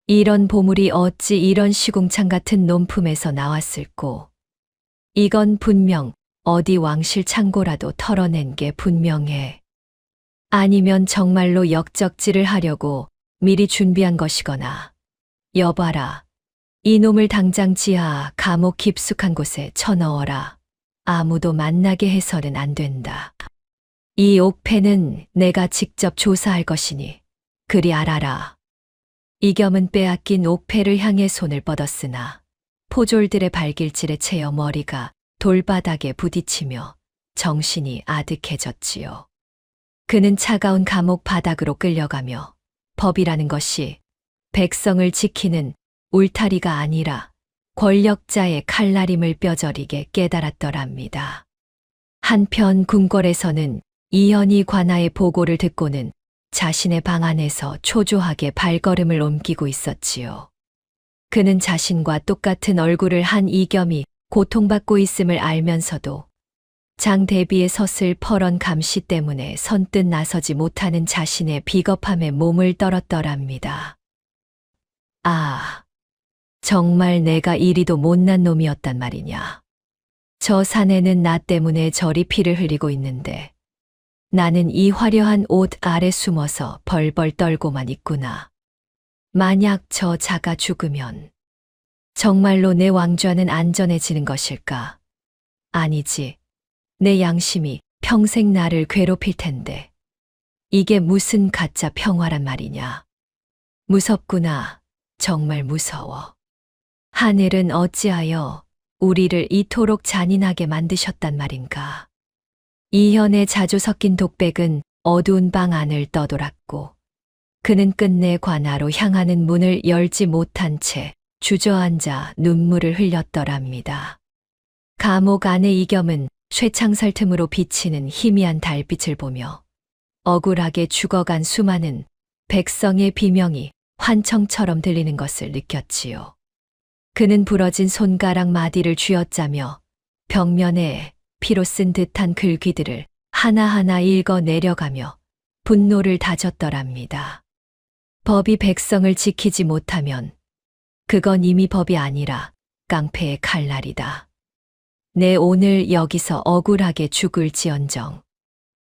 Speaker 2: 이런 보물이 어찌 이런 시궁창 같은 놈 품에서 나왔을꼬. 이건 분명 어디 왕실 창고라도 털어낸 게 분명해. 아니면 정말로 역적질을 하려고 미리 준비한 것이거나. 여봐라. 이놈을 당장 지하 감옥 깊숙한 곳에 쳐넣어라. 아무도 만나게 해서는 안 된다. 이 옥패는 내가 직접 조사할 것이니 그리 알아라. 이겸은 빼앗긴 옥패를 향해 손을 뻗었으나 포졸들의 발길질에 채여 머리가 돌바닥에 부딪히며 정신이 아득해졌지요. 그는 차가운 감옥 바닥으로 끌려가며 법이라는 것이 백성을 지키는 울타리가 아니라 권력자의 칼날임을 뼈저리게 깨달았더랍니다. 한편 궁궐에서는 이현이 관아의 보고를 듣고는 자신의 방 안에서 초조하게 발걸음을 옮기고 있었지요. 그는 자신과 똑같은 얼굴을 한 이겸이 고통받고 있음을 알면서도 장 대비의 섰을 퍼런 감시 때문에 선뜻 나서지 못하는 자신의 비겁함에 몸을 떨었더랍니다. 아, 정말 내가 이리도 못난 놈이었단 말이냐. 저 사내는 나 때문에 저리 피를 흘리고 있는데 나는 이 화려한 옷 아래 숨어서 벌벌 떨고만 있구나. 만약 저 자가 죽으면 정말로 내 왕좌는 안전해지는 것일까? 아니지. 내 양심이 평생 나를 괴롭힐 텐데. 이게 무슨 가짜 평화란 말이냐. 무섭구나. 정말 무서워. 하늘은 어찌하여 우리를 이토록 잔인하게 만드셨단 말인가. 이현의 자주 섞인 독백은 어두운 방 안을 떠돌았고 그는 끝내 관아로 향하는 문을 열지 못한 채 주저앉아 눈물을 흘렸더랍니다. 감옥 안의 이겸은 쇠창살 틈으로 비치는 희미한 달빛을 보며 억울하게 죽어간 수많은 백성의 비명이 환청처럼 들리는 것을 느꼈지요. 그는 부러진 손가락 마디를 쥐어짜며 벽면에 피로 쓴 듯한 글귀들을 하나하나 읽어 내려가며 분노를 다졌더랍니다. 법이 백성을 지키지 못하면 그건 이미 법이 아니라 깡패의 칼날이다. 내 오늘 여기서 억울하게 죽을지언정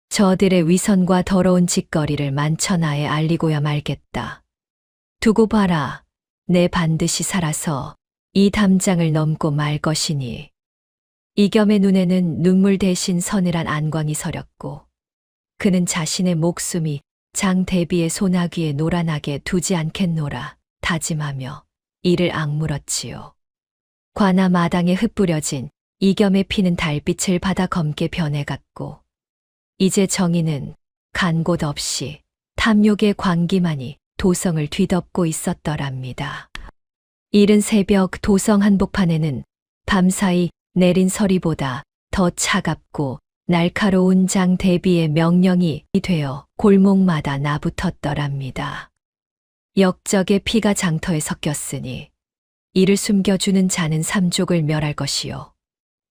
Speaker 2: 저들의 위선과 더러운 짓거리를 만천하에 알리고야 말겠다. 두고 봐라. 내 반드시 살아서 이 담장을 넘고 말 것이니. 이겸의 눈에는 눈물 대신 서늘한 안광이 서렸고 그는 자신의 목숨이 장 대비의 소나귀에 노란하게 두지 않겠노라 다짐하며 이를 악물었지요. 관아 마당에 흩뿌려진 이겸의 피는 달빛을 받아 검게 변해갔고 이제 정의는 간 곳 없이 탐욕의 광기만이 도성을 뒤덮고 있었더랍니다. 이른 새벽 도성 한복판에는 밤사이 내린 서리보다 더 차갑고 날카로운 장 대비의 명령이 되어 골목마다 나붙었더랍니다. 역적의 피가 장터에 섞였으니 이를 숨겨주는 자는 삼족을 멸할 것이요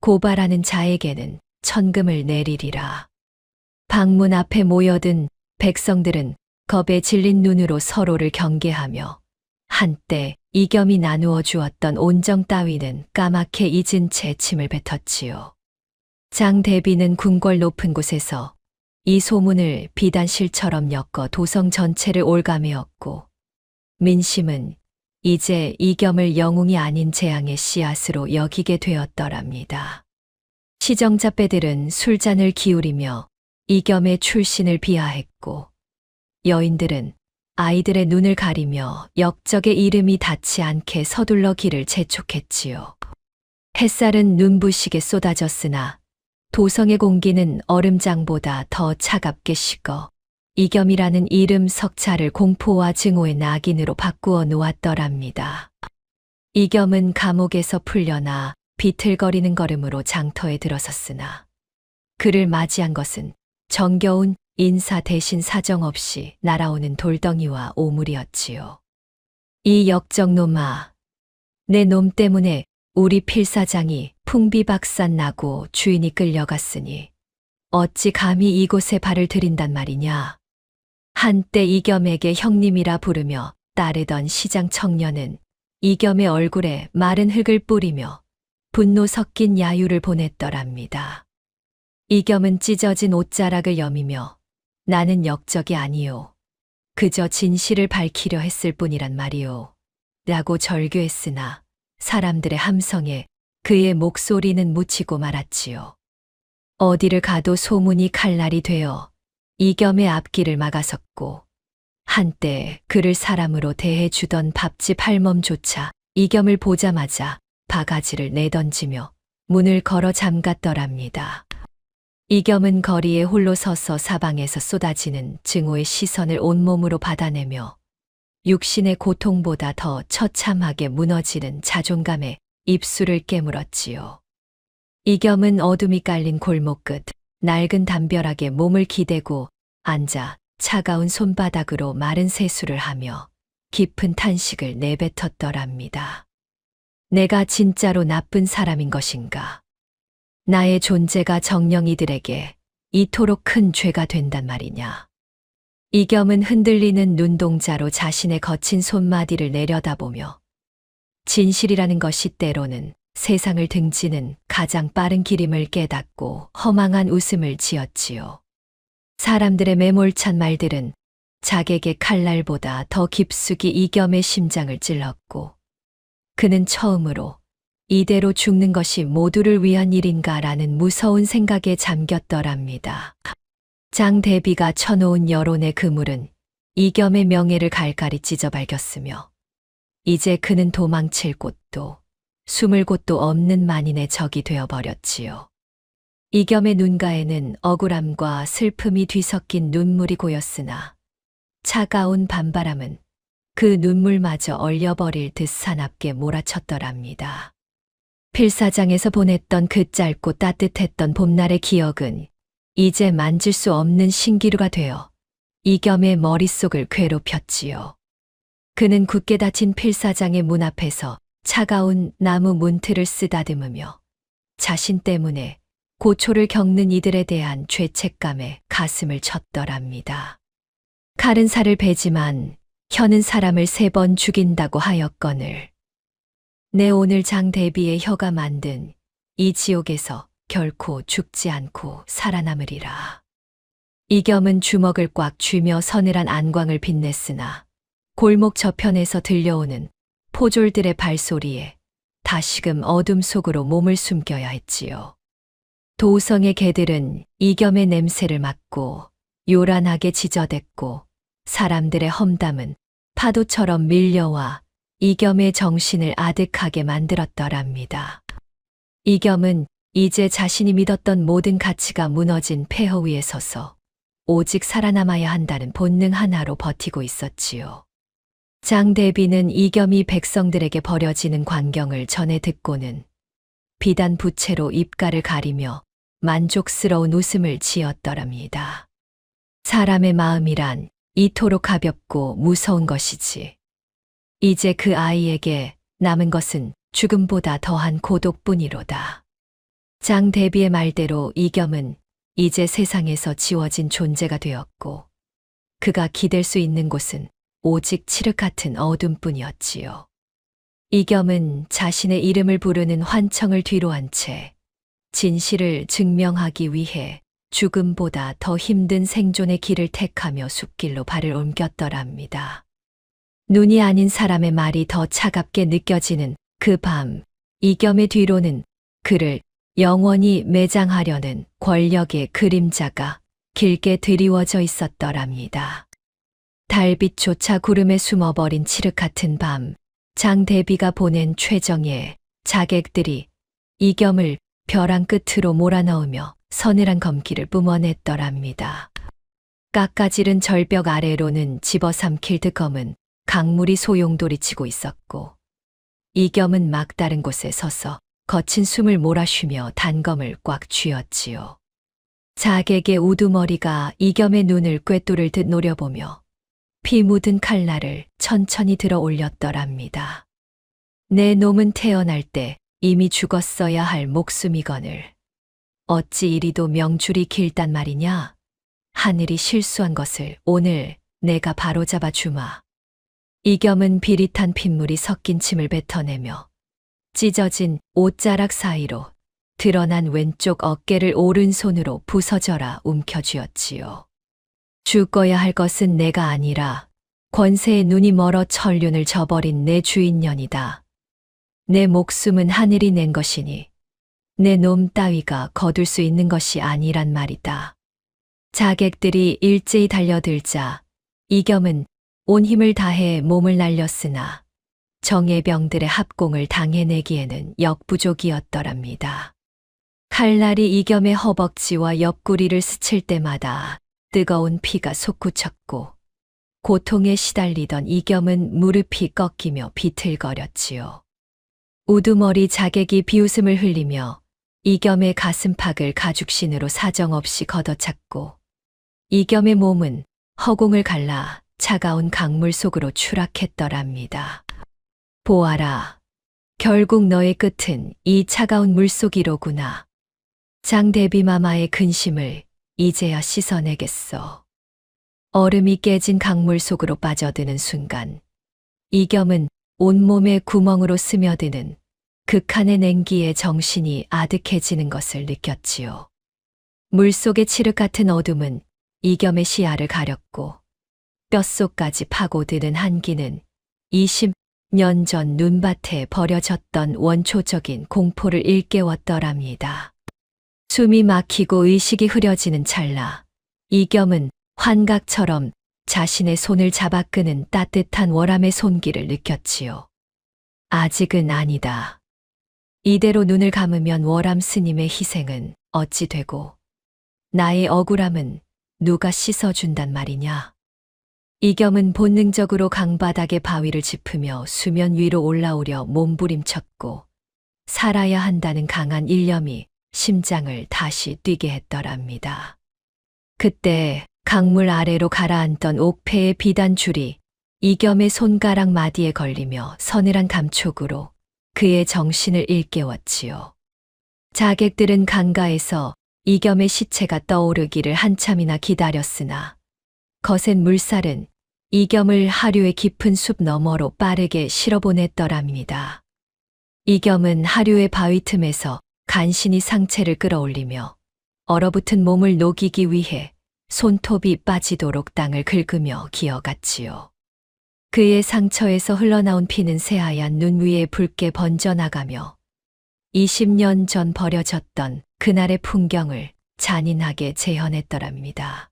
Speaker 2: 고발하는 자에게는 천금을 내리리라. 방문 앞에 모여든 백성들은 겁에 질린 눈으로 서로를 경계하며 한때 이겸이 나누어 주었던 온정 따위는 까맣게 잊은 채 침을 뱉었지요. 장 대비는 궁궐 높은 곳에서 이 소문을 비단실처럼 엮어 도성 전체를 올가매었고 민심은 이제 이겸을 영웅이 아닌 재앙의 씨앗으로 여기게 되었더랍니다. 시정자배들은 술잔을 기울이며 이겸의 출신을 비하했고 여인들은 아이들의 눈을 가리며 역적의 이름이 닿지 않게 서둘러 길을 재촉했지요. 햇살은 눈부시게 쏟아졌으나 도성의 공기는 얼음장보다 더 차갑게 식어 이겸이라는 이름 석자를 공포와 증오의 낙인으로 바꾸어 놓았더랍니다. 이겸은 감옥에서 풀려나 비틀거리는 걸음으로 장터에 들어섰으나 그를 맞이한 것은 정겨운 인사 대신 사정없이 날아오는 돌덩이와 오물이었지요. 이 역적놈아, 내 놈 때문에 우리 필사장이 풍비박산 나고 주인이 끌려갔으니 어찌 감히 이곳에 발을 들인단 말이냐. 한때 이겸에게 형님이라 부르며 따르던 시장 청년은 이겸의 얼굴에 마른 흙을 뿌리며 분노 섞인 야유를 보냈더랍니다. 이겸은 찢어진 옷자락을 여미며 나는 역적이 아니요. 그저 진실을 밝히려 했을 뿐이란 말이요. 라고 절규했으나 사람들의 함성에 그의 목소리는 묻히고 말았지요. 어디를 가도 소문이 칼날이 되어 이겸의 앞길을 막아섰고 한때 그를 사람으로 대해주던 밥집 할멈조차 이겸을 보자마자 바가지를 내던지며 문을 걸어 잠갔더랍니다. 이겸은 거리에 홀로 서서 사방에서 쏟아지는 증오의 시선을 온몸으로 받아내며 육신의 고통보다 더 처참하게 무너지는 자존감에 입술을 깨물었지요. 이겸은 어둠이 깔린 골목 끝 낡은 담벼락에 몸을 기대고 앉아 차가운 손바닥으로 마른 세수를 하며 깊은 탄식을 내뱉었더랍니다. 내가 진짜로 나쁜 사람인 것인가? 나의 존재가 정녕 이들에게 이토록 큰 죄가 된단 말이냐. 이겸은 흔들리는 눈동자로 자신의 거친 손마디를 내려다보며 진실이라는 것이 때로는 세상을 등지는 가장 빠른 길임을 깨닫고 허망한 웃음을 지었지요. 사람들의 매몰찬 말들은 자객의 칼날보다 더 깊숙이 이겸의 심장을 찔렀고 그는 처음으로 이대로 죽는 것이 모두를 위한 일인가라는 무서운 생각에 잠겼더랍니다. 장 대비가 쳐놓은 여론의 그물은 이겸의 명예를 갈갈이 찢어 밝혔으며 이제 그는 도망칠 곳도 숨을 곳도 없는 만인의 적이 되어버렸지요. 이겸의 눈가에는 억울함과 슬픔이 뒤섞인 눈물이 고였으나 차가운 밤바람은 그 눈물마저 얼려버릴 듯 사납게 몰아쳤더랍니다. 필사장에서 보냈던 그 짧고 따뜻했던 봄날의 기억은 이제 만질 수 없는 신기루가 되어 이겸의 머릿속을 괴롭혔지요. 그는 굳게 닫힌 필사장의 문 앞에서 차가운 나무 문틀을 쓰다듬으며 자신 때문에 고초를 겪는 이들에 대한 죄책감에 가슴을 쳤더랍니다. 칼은 살을 베지만 혀는 사람을 3번 죽인다고 하였거늘 내 오늘 장 대비의 혀가 만든 이 지옥에서 결코 죽지 않고 살아남으리라. 이겸은 주먹을 꽉 쥐며 서늘한 안광을 빛냈으나 골목 저편에서 들려오는 포졸들의 발소리에 다시금 어둠 속으로 몸을 숨겨야 했지요. 도성의 개들은 이겸의 냄새를 맡고 요란하게 지저댔고 사람들의 험담은 파도처럼 밀려와 이겸의 정신을 아득하게 만들었더랍니다. 이겸은 이제 자신이 믿었던 모든 가치가 무너진 폐허 위에 서서 오직 살아남아야 한다는 본능 하나로 버티고 있었지요. 장대비는 이겸이 백성들에게 버려지는 광경을 전해 듣고는 비단 부채로 입가를 가리며 만족스러운 웃음을 지었더랍니다. 사람의 마음이란 이토록 가볍고 무서운 것이지. 이제 그 아이에게 남은 것은 죽음보다 더한 고독뿐이로다. 장대비의 말대로 이겸은 이제 세상에서 지워진 존재가 되었고 그가 기댈 수 있는 곳은 오직 칠흑 같은 어둠뿐이었지요. 이겸은 자신의 이름을 부르는 환청을 뒤로한 채 진실을 증명하기 위해 죽음보다 더 힘든 생존의 길을 택하며 숲길로 발을 옮겼더랍니다. 눈이 아닌 사람의 말이 더 차갑게 느껴지는 그 밤, 이겸의 뒤로는 그를 영원히 매장하려는 권력의 그림자가 길게 드리워져 있었더랍니다. 달빛조차 구름에 숨어버린 칠흑 같은 밤, 장대비가 보낸 최정예 자객들이 이겸을 벼랑 끝으로 몰아넣으며 서늘한 검기를 뿜어냈더랍니다. 깎아지른 절벽 아래로는 집어삼킬 듯 검은 강물이 소용돌이치고 있었고 이겸은 막다른 곳에 서서 거친 숨을 몰아쉬며 단검을 꽉 쥐었지요. 자객의 우두머리가 이겸의 눈을 꿰뚫을 듯 노려보며 피 묻은 칼날을 천천히 들어 올렸더랍니다. 내 놈은 태어날 때 이미 죽었어야 할 목숨이거늘. 어찌 이리도 명줄이 길단 말이냐? 하늘이 실수한 것을 오늘 내가 바로잡아 주마. 이겸은 비릿한 핏물이 섞인 침을 뱉어내며 찢어진 옷자락 사이로 드러난 왼쪽 어깨를 오른손으로 부서져라 움켜쥐었지요. 죽어야 할 것은 내가 아니라 권세의 눈이 멀어 천륜을 저버린 내 주인년이다. 내 목숨은 하늘이 낸 것이니 내 놈 따위가 거둘 수 있는 것이 아니란 말이다. 자객들이 일제히 달려들자 이겸은 온 힘을 다해 몸을 날렸으나 정예병들의 합공을 당해내기에는 역부족이었더랍니다. 칼날이 이겸의 허벅지와 옆구리를 스칠 때마다 뜨거운 피가 솟구쳤고 고통에 시달리던 이겸은 무릎이 꺾이며 비틀거렸지요. 우두머리 자객이 비웃음을 흘리며 이겸의 가슴팍을 가죽신으로 사정없이 걷어찼고 이겸의 몸은 허공을 갈라 차가운 강물 속으로 추락했더랍니다. 보아라. 결국 너의 끝은 이 차가운 물속이로구나. 장대비마마의 근심을 이제야 씻어내겠어. 얼음이 깨진 강물 속으로 빠져드는 순간 이겸은 온몸에 구멍으로 스며드는 극한의 냉기에 정신이 아득해지는 것을 느꼈지요. 물속의 칠흑 같은 어둠은 이겸의 시야를 가렸고 뼛속까지 파고드는 한기는 20년 전 눈밭에 버려졌던 원초적인 공포를 일깨웠더랍니다. 숨이 막히고 의식이 흐려지는 찰나 이겸은 환각처럼 자신의 손을 잡아 끄는 따뜻한 월함의 손길을 느꼈지요. 아직은 아니다. 이대로 눈을 감으면 월함 스님의 희생은 어찌 되고 나의 억울함은 누가 씻어준단 말이냐. 이겸은 본능적으로 강바닥의 바위를 짚으며 수면 위로 올라오려 몸부림쳤고 살아야 한다는 강한 일념이 심장을 다시 뛰게 했더랍니다. 그때 강물 아래로 가라앉던 옥패의 비단줄이 이겸의 손가락 마디에 걸리며 서늘한 감촉으로 그의 정신을 일깨웠지요. 자객들은 강가에서 이겸의 시체가 떠오르기를 한참이나 기다렸으나 거센 물살은 이겸을 하류의 깊은 숲 너머로 빠르게 실어보냈더랍니다. 이겸은 하류의 바위 틈에서 간신히 상체를 끌어올리며 얼어붙은 몸을 녹이기 위해 손톱이 빠지도록 땅을 긁으며 기어갔지요. 그의 상처에서 흘러나온 피는 새하얀 눈 위에 붉게 번져나가며 20년 전 버려졌던 그날의 풍경을 잔인하게 재현했더랍니다.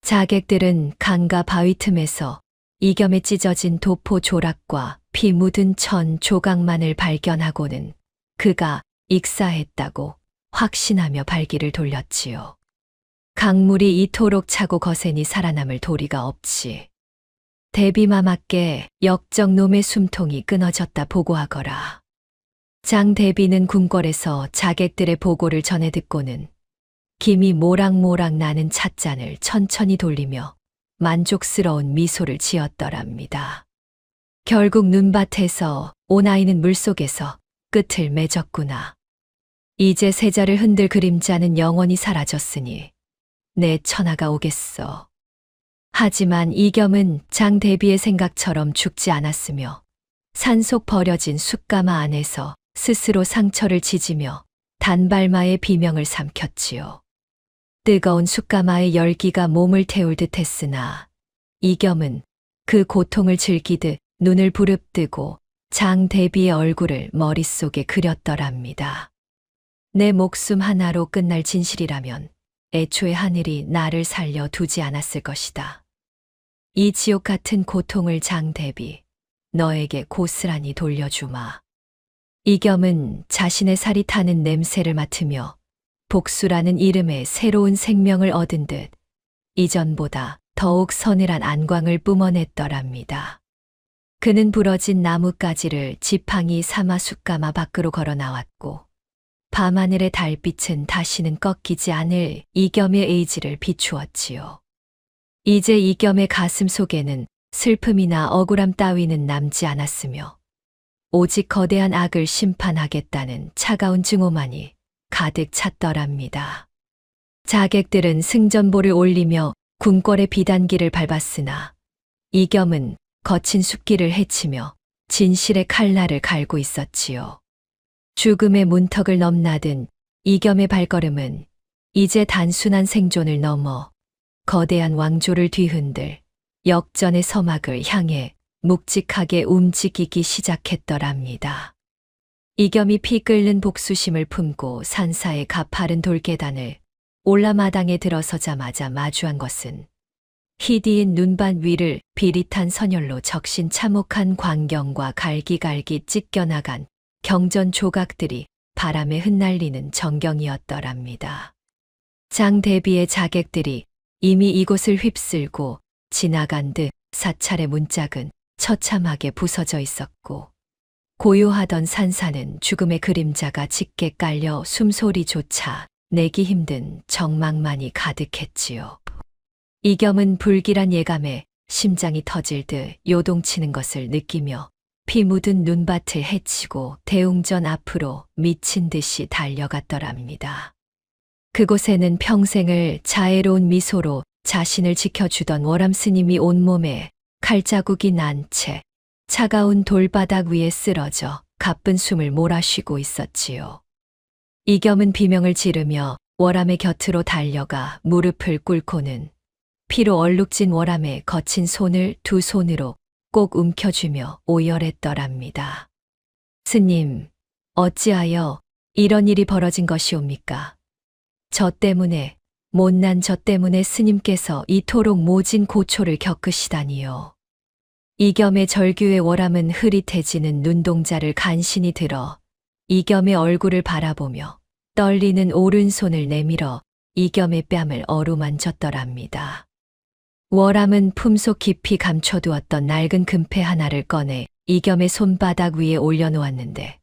Speaker 2: 자객들은 강가 바위 틈에서 이겸에 찢어진 도포 조락과 피 묻은 천 조각만을 발견하고는 그가 익사했다고 확신하며 발길을 돌렸지요. 강물이 이토록 차고 거센이 살아남을 도리가 없지. 대비마마께 역적놈의 숨통이 끊어졌다 보고하거라. 장 대비는 궁궐에서 자객들의 보고를 전해 듣고는 김이 모락모락 나는 찻잔을 천천히 돌리며 만족스러운 미소를 지었더랍니다. 결국 눈밭에서 오나이는 물속에서 끝을 맺었구나. 이제 세자를 흔들 그림자는 영원히 사라졌으니 내 천하가 오겠어. 하지만 이겸은 장 대비의 생각처럼 죽지 않았으며 산속 버려진 숯가마 안에서 스스로 상처를 지지며 단발마의 비명을 삼켰지요. 뜨거운 숯가마의 열기가 몸을 태울 듯 했으나 이겸은 그 고통을 즐기듯 눈을 부릅뜨고 장 대비의 얼굴을 머릿속에 그렸더랍니다. 내 목숨 하나로 끝날 진실이라면 애초에 하늘이 나를 살려 두지 않았을 것이다. 이 지옥 같은 고통을 장 대비, 너에게 고스란히 돌려주마. 이겸은 자신의 살이 타는 냄새를 맡으며 복수라는 이름의 새로운 생명을 얻은 듯 이전보다 더욱 서늘한 안광을 뿜어냈더랍니다. 그는 부러진 나뭇가지를 지팡이 삼아 숯가마 밖으로 걸어 나왔고 밤하늘의 달빛은 다시는 꺾이지 않을 이겸의 의지를 비추었지요. 이제 이겸의 가슴 속에는 슬픔이나 억울함 따위는 남지 않았으며 오직 거대한 악을 심판하겠다는 차가운 증오만이 가득 찼더랍니다. 자객들은 승전보를 올리며 궁궐의 비단길을 밟았으나 이겸은 거친 숲길을 헤치며 진실의 칼날을 갈고 있었지요. 죽음의 문턱을 넘나든 이겸의 발걸음은 이제 단순한 생존을 넘어 거대한 왕조를 뒤흔들 역전의 서막을 향해 묵직하게 움직이기 시작했더랍니다. 이겸이 피 끓는 복수심을 품고 산사의 가파른 돌계단을 올라 마당에 들어서자마자 마주한 것은 희디인 눈반 위를 비릿한 선열로 적신 참혹한 광경과 갈기갈기 찢겨나간 경전 조각들이 바람에 흩날리는 전경이었더랍니다. 장 대비의 자객들이 이미 이곳을 휩쓸고 지나간 듯 사찰의 문짝은 처참하게 부서져 있었고 고요하던 산사는 죽음의 그림자가 짙게 깔려 숨소리조차 내기 힘든 정막만이 가득했지요. 이겸은 불길한 예감에 심장이 터질 듯 요동치는 것을 느끼며 피 묻은 눈밭을 헤치고 대웅전 앞으로 미친 듯이 달려갔더랍니다. 그곳에는 평생을 자애로운 미소로 자신을 지켜주던 월암 스님이 온몸에 칼자국이 난 채 차가운 돌바닥 위에 쓰러져 가쁜 숨을 몰아쉬고 있었지요. 이겸은 비명을 지르며 월암의 곁으로 달려가 무릎을 꿇고는 피로 얼룩진 월암의 거친 손을 두 손으로 꼭 움켜쥐며 오열했더랍니다. 스님, 어찌하여 이런 일이 벌어진 것이옵니까? 못난 저 때문에 스님께서 이토록 모진 고초를 겪으시다니요. 이겸의 절규의 월암은 흐릿해지는 눈동자를 간신히 들어 이겸의 얼굴을 바라보며 떨리는 오른손을 내밀어 이겸의 뺨을 어루만졌더랍니다. 월암은 품속 깊이 감춰두었던 낡은 금패 하나를 꺼내 이겸의 손바닥 위에 올려놓았는데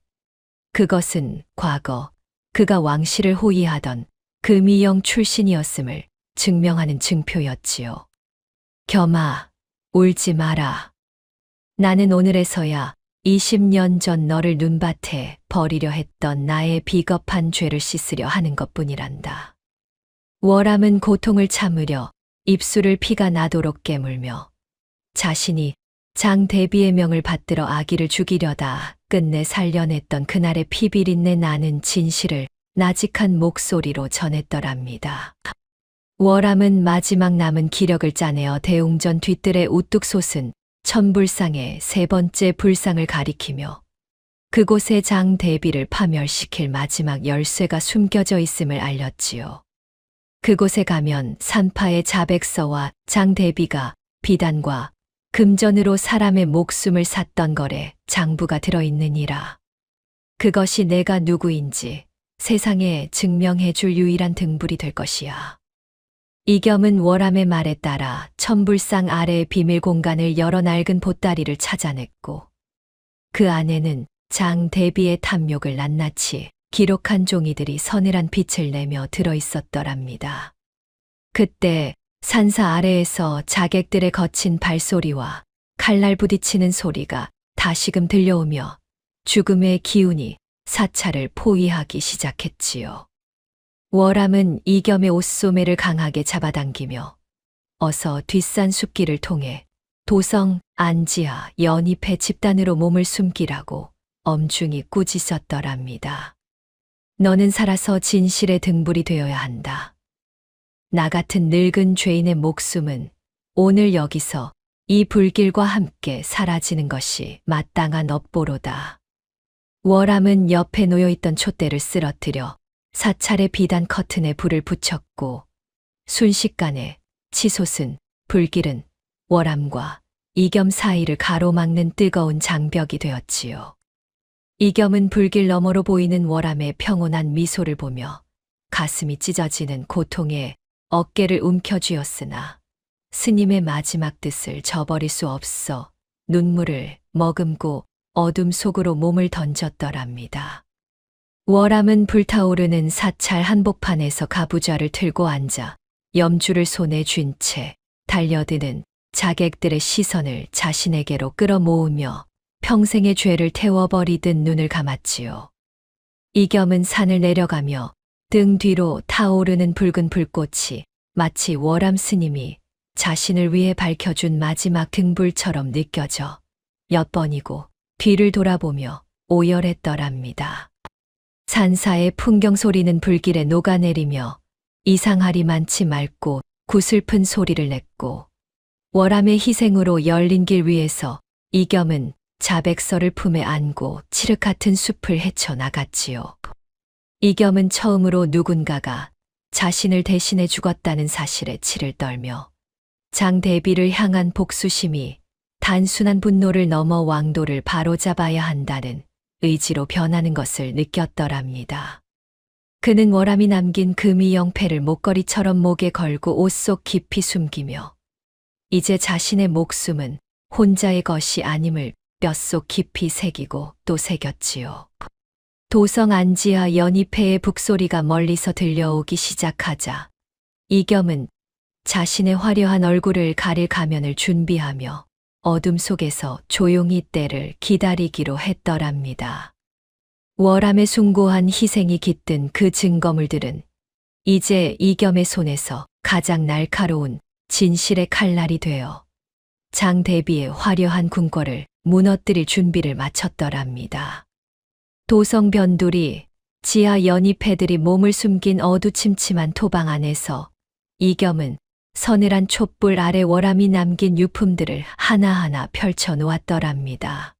Speaker 2: 그것은 과거 그가 왕실을 호위하던 금이영 출신이었음을 증명하는 증표였지요. 겸아, 울지 마라. 나는 오늘에서야 20년 전 너를 눈밭에 버리려 했던 나의 비겁한 죄를 씻으려 하는 것뿐이란다. 월암은 고통을 참으려 입술을 피가 나도록 깨물며 자신이 장 대비의 명을 받들어 아기를 죽이려다 끝내 살려냈던 그날의 피비린내 나는 진실을 나직한 목소리로 전했더랍니다. 월암은 마지막 남은 기력을 짜내어 대웅전 뒤뜰에 우뚝 솟은 천불상의 세 번째 불상을 가리키며 그곳에 장 대비를 파멸시킬 마지막 열쇠가 숨겨져 있음을 알렸지요. 그곳에 가면 산파의 자백서와 장 대비가 비단과 금전으로 사람의 목숨을 샀던 거래 장부가 들어있느니라. 그것이 내가 누구인지 세상에 증명해 줄 유일한 등불이 될 것이야. 이겸은 월암의 말에 따라 천불상 아래의 비밀 공간을 열어 낡은 보따리를 찾아냈고 그 안에는 장 대비의 탐욕을 낱낱이 기록한 종이들이 서늘한 빛을 내며 들어있었더랍니다. 그때 산사 아래에서 자객들의 거친 발소리와 칼날 부딪히는 소리가 다시금 들려오며 죽음의 기운이 사찰을 포위하기 시작했지요. 월암은 이겸의 옷소매를 강하게 잡아당기며 어서 뒷산 숲길을 통해 도성, 안지하, 연잎의 집단으로 몸을 숨기라고 엄중히 꾸짖었더랍니다. 너는 살아서 진실의 등불이 되어야 한다. 나 같은 늙은 죄인의 목숨은 오늘 여기서 이 불길과 함께 사라지는 것이 마땅한 업보로다. 월암은 옆에 놓여있던 촛대를 쓰러뜨려 사찰의 비단 커튼에 불을 붙였고 순식간에 치솟은 불길은 월암과 이겸 사이를 가로막는 뜨거운 장벽이 되었지요. 이겸은 불길 너머로 보이는 월암의 평온한 미소를 보며 가슴이 찢어지는 고통에 어깨를 움켜쥐었으나 스님의 마지막 뜻을 저버릴 수 없어 눈물을 머금고 어둠 속으로 몸을 던졌더랍니다. 월암은 불타오르는 사찰 한복판에서 가부좌를 틀고 앉아 염주를 손에 쥔 채 달려드는 자객들의 시선을 자신에게로 끌어모으며 평생의 죄를 태워버리듯 눈을 감았지요. 이겸은 산을 내려가며 등 뒤로 타오르는 붉은 불꽃이 마치 월암 스님이 자신을 위해 밝혀준 마지막 등불처럼 느껴져 몇 번이고 뒤를 돌아보며 오열했더랍니다. 산사의 풍경 소리는 불길에 녹아내리며 이상하리 많지 맑고 구슬픈 소리를 냈고 월암의 희생으로 열린 길 위에서 이겸은 자백서를 품에 안고 칠흑 같은 숲을 헤쳐나갔지요. 이겸은 처음으로 누군가가 자신을 대신해 죽었다는 사실에 치를 떨며 장 대비를 향한 복수심이 단순한 분노를 넘어 왕도를 바로잡아야 한다는 의지로 변하는 것을 느꼈더랍니다. 그는 월암이 남긴 금이 영패를 목걸이처럼 목에 걸고 옷 속 깊이 숨기며 이제 자신의 목숨은 혼자의 것이 아님을 뼛속 깊이 새기고 또 새겼지요. 도성 안지하 연잎회의 북소리가 멀리서 들려오기 시작하자 이겸은 자신의 화려한 얼굴을 가릴 가면을 준비하며 어둠 속에서 조용히 때를 기다리기로 했더랍니다. 월암의 숭고한 희생이 깃든 그 증거물들은 이제 이겸의 손에서 가장 날카로운 진실의 칼날이 되어 장 대비의 화려한 궁궐을 무너뜨릴 준비를 마쳤더랍니다. 도성 변두리, 지하 연잎회들이 몸을 숨긴 어두침침한 토방 안에서 이겸은 서늘한 촛불 아래 월암이 남긴 유품들을 하나하나 펼쳐 놓았더랍니다.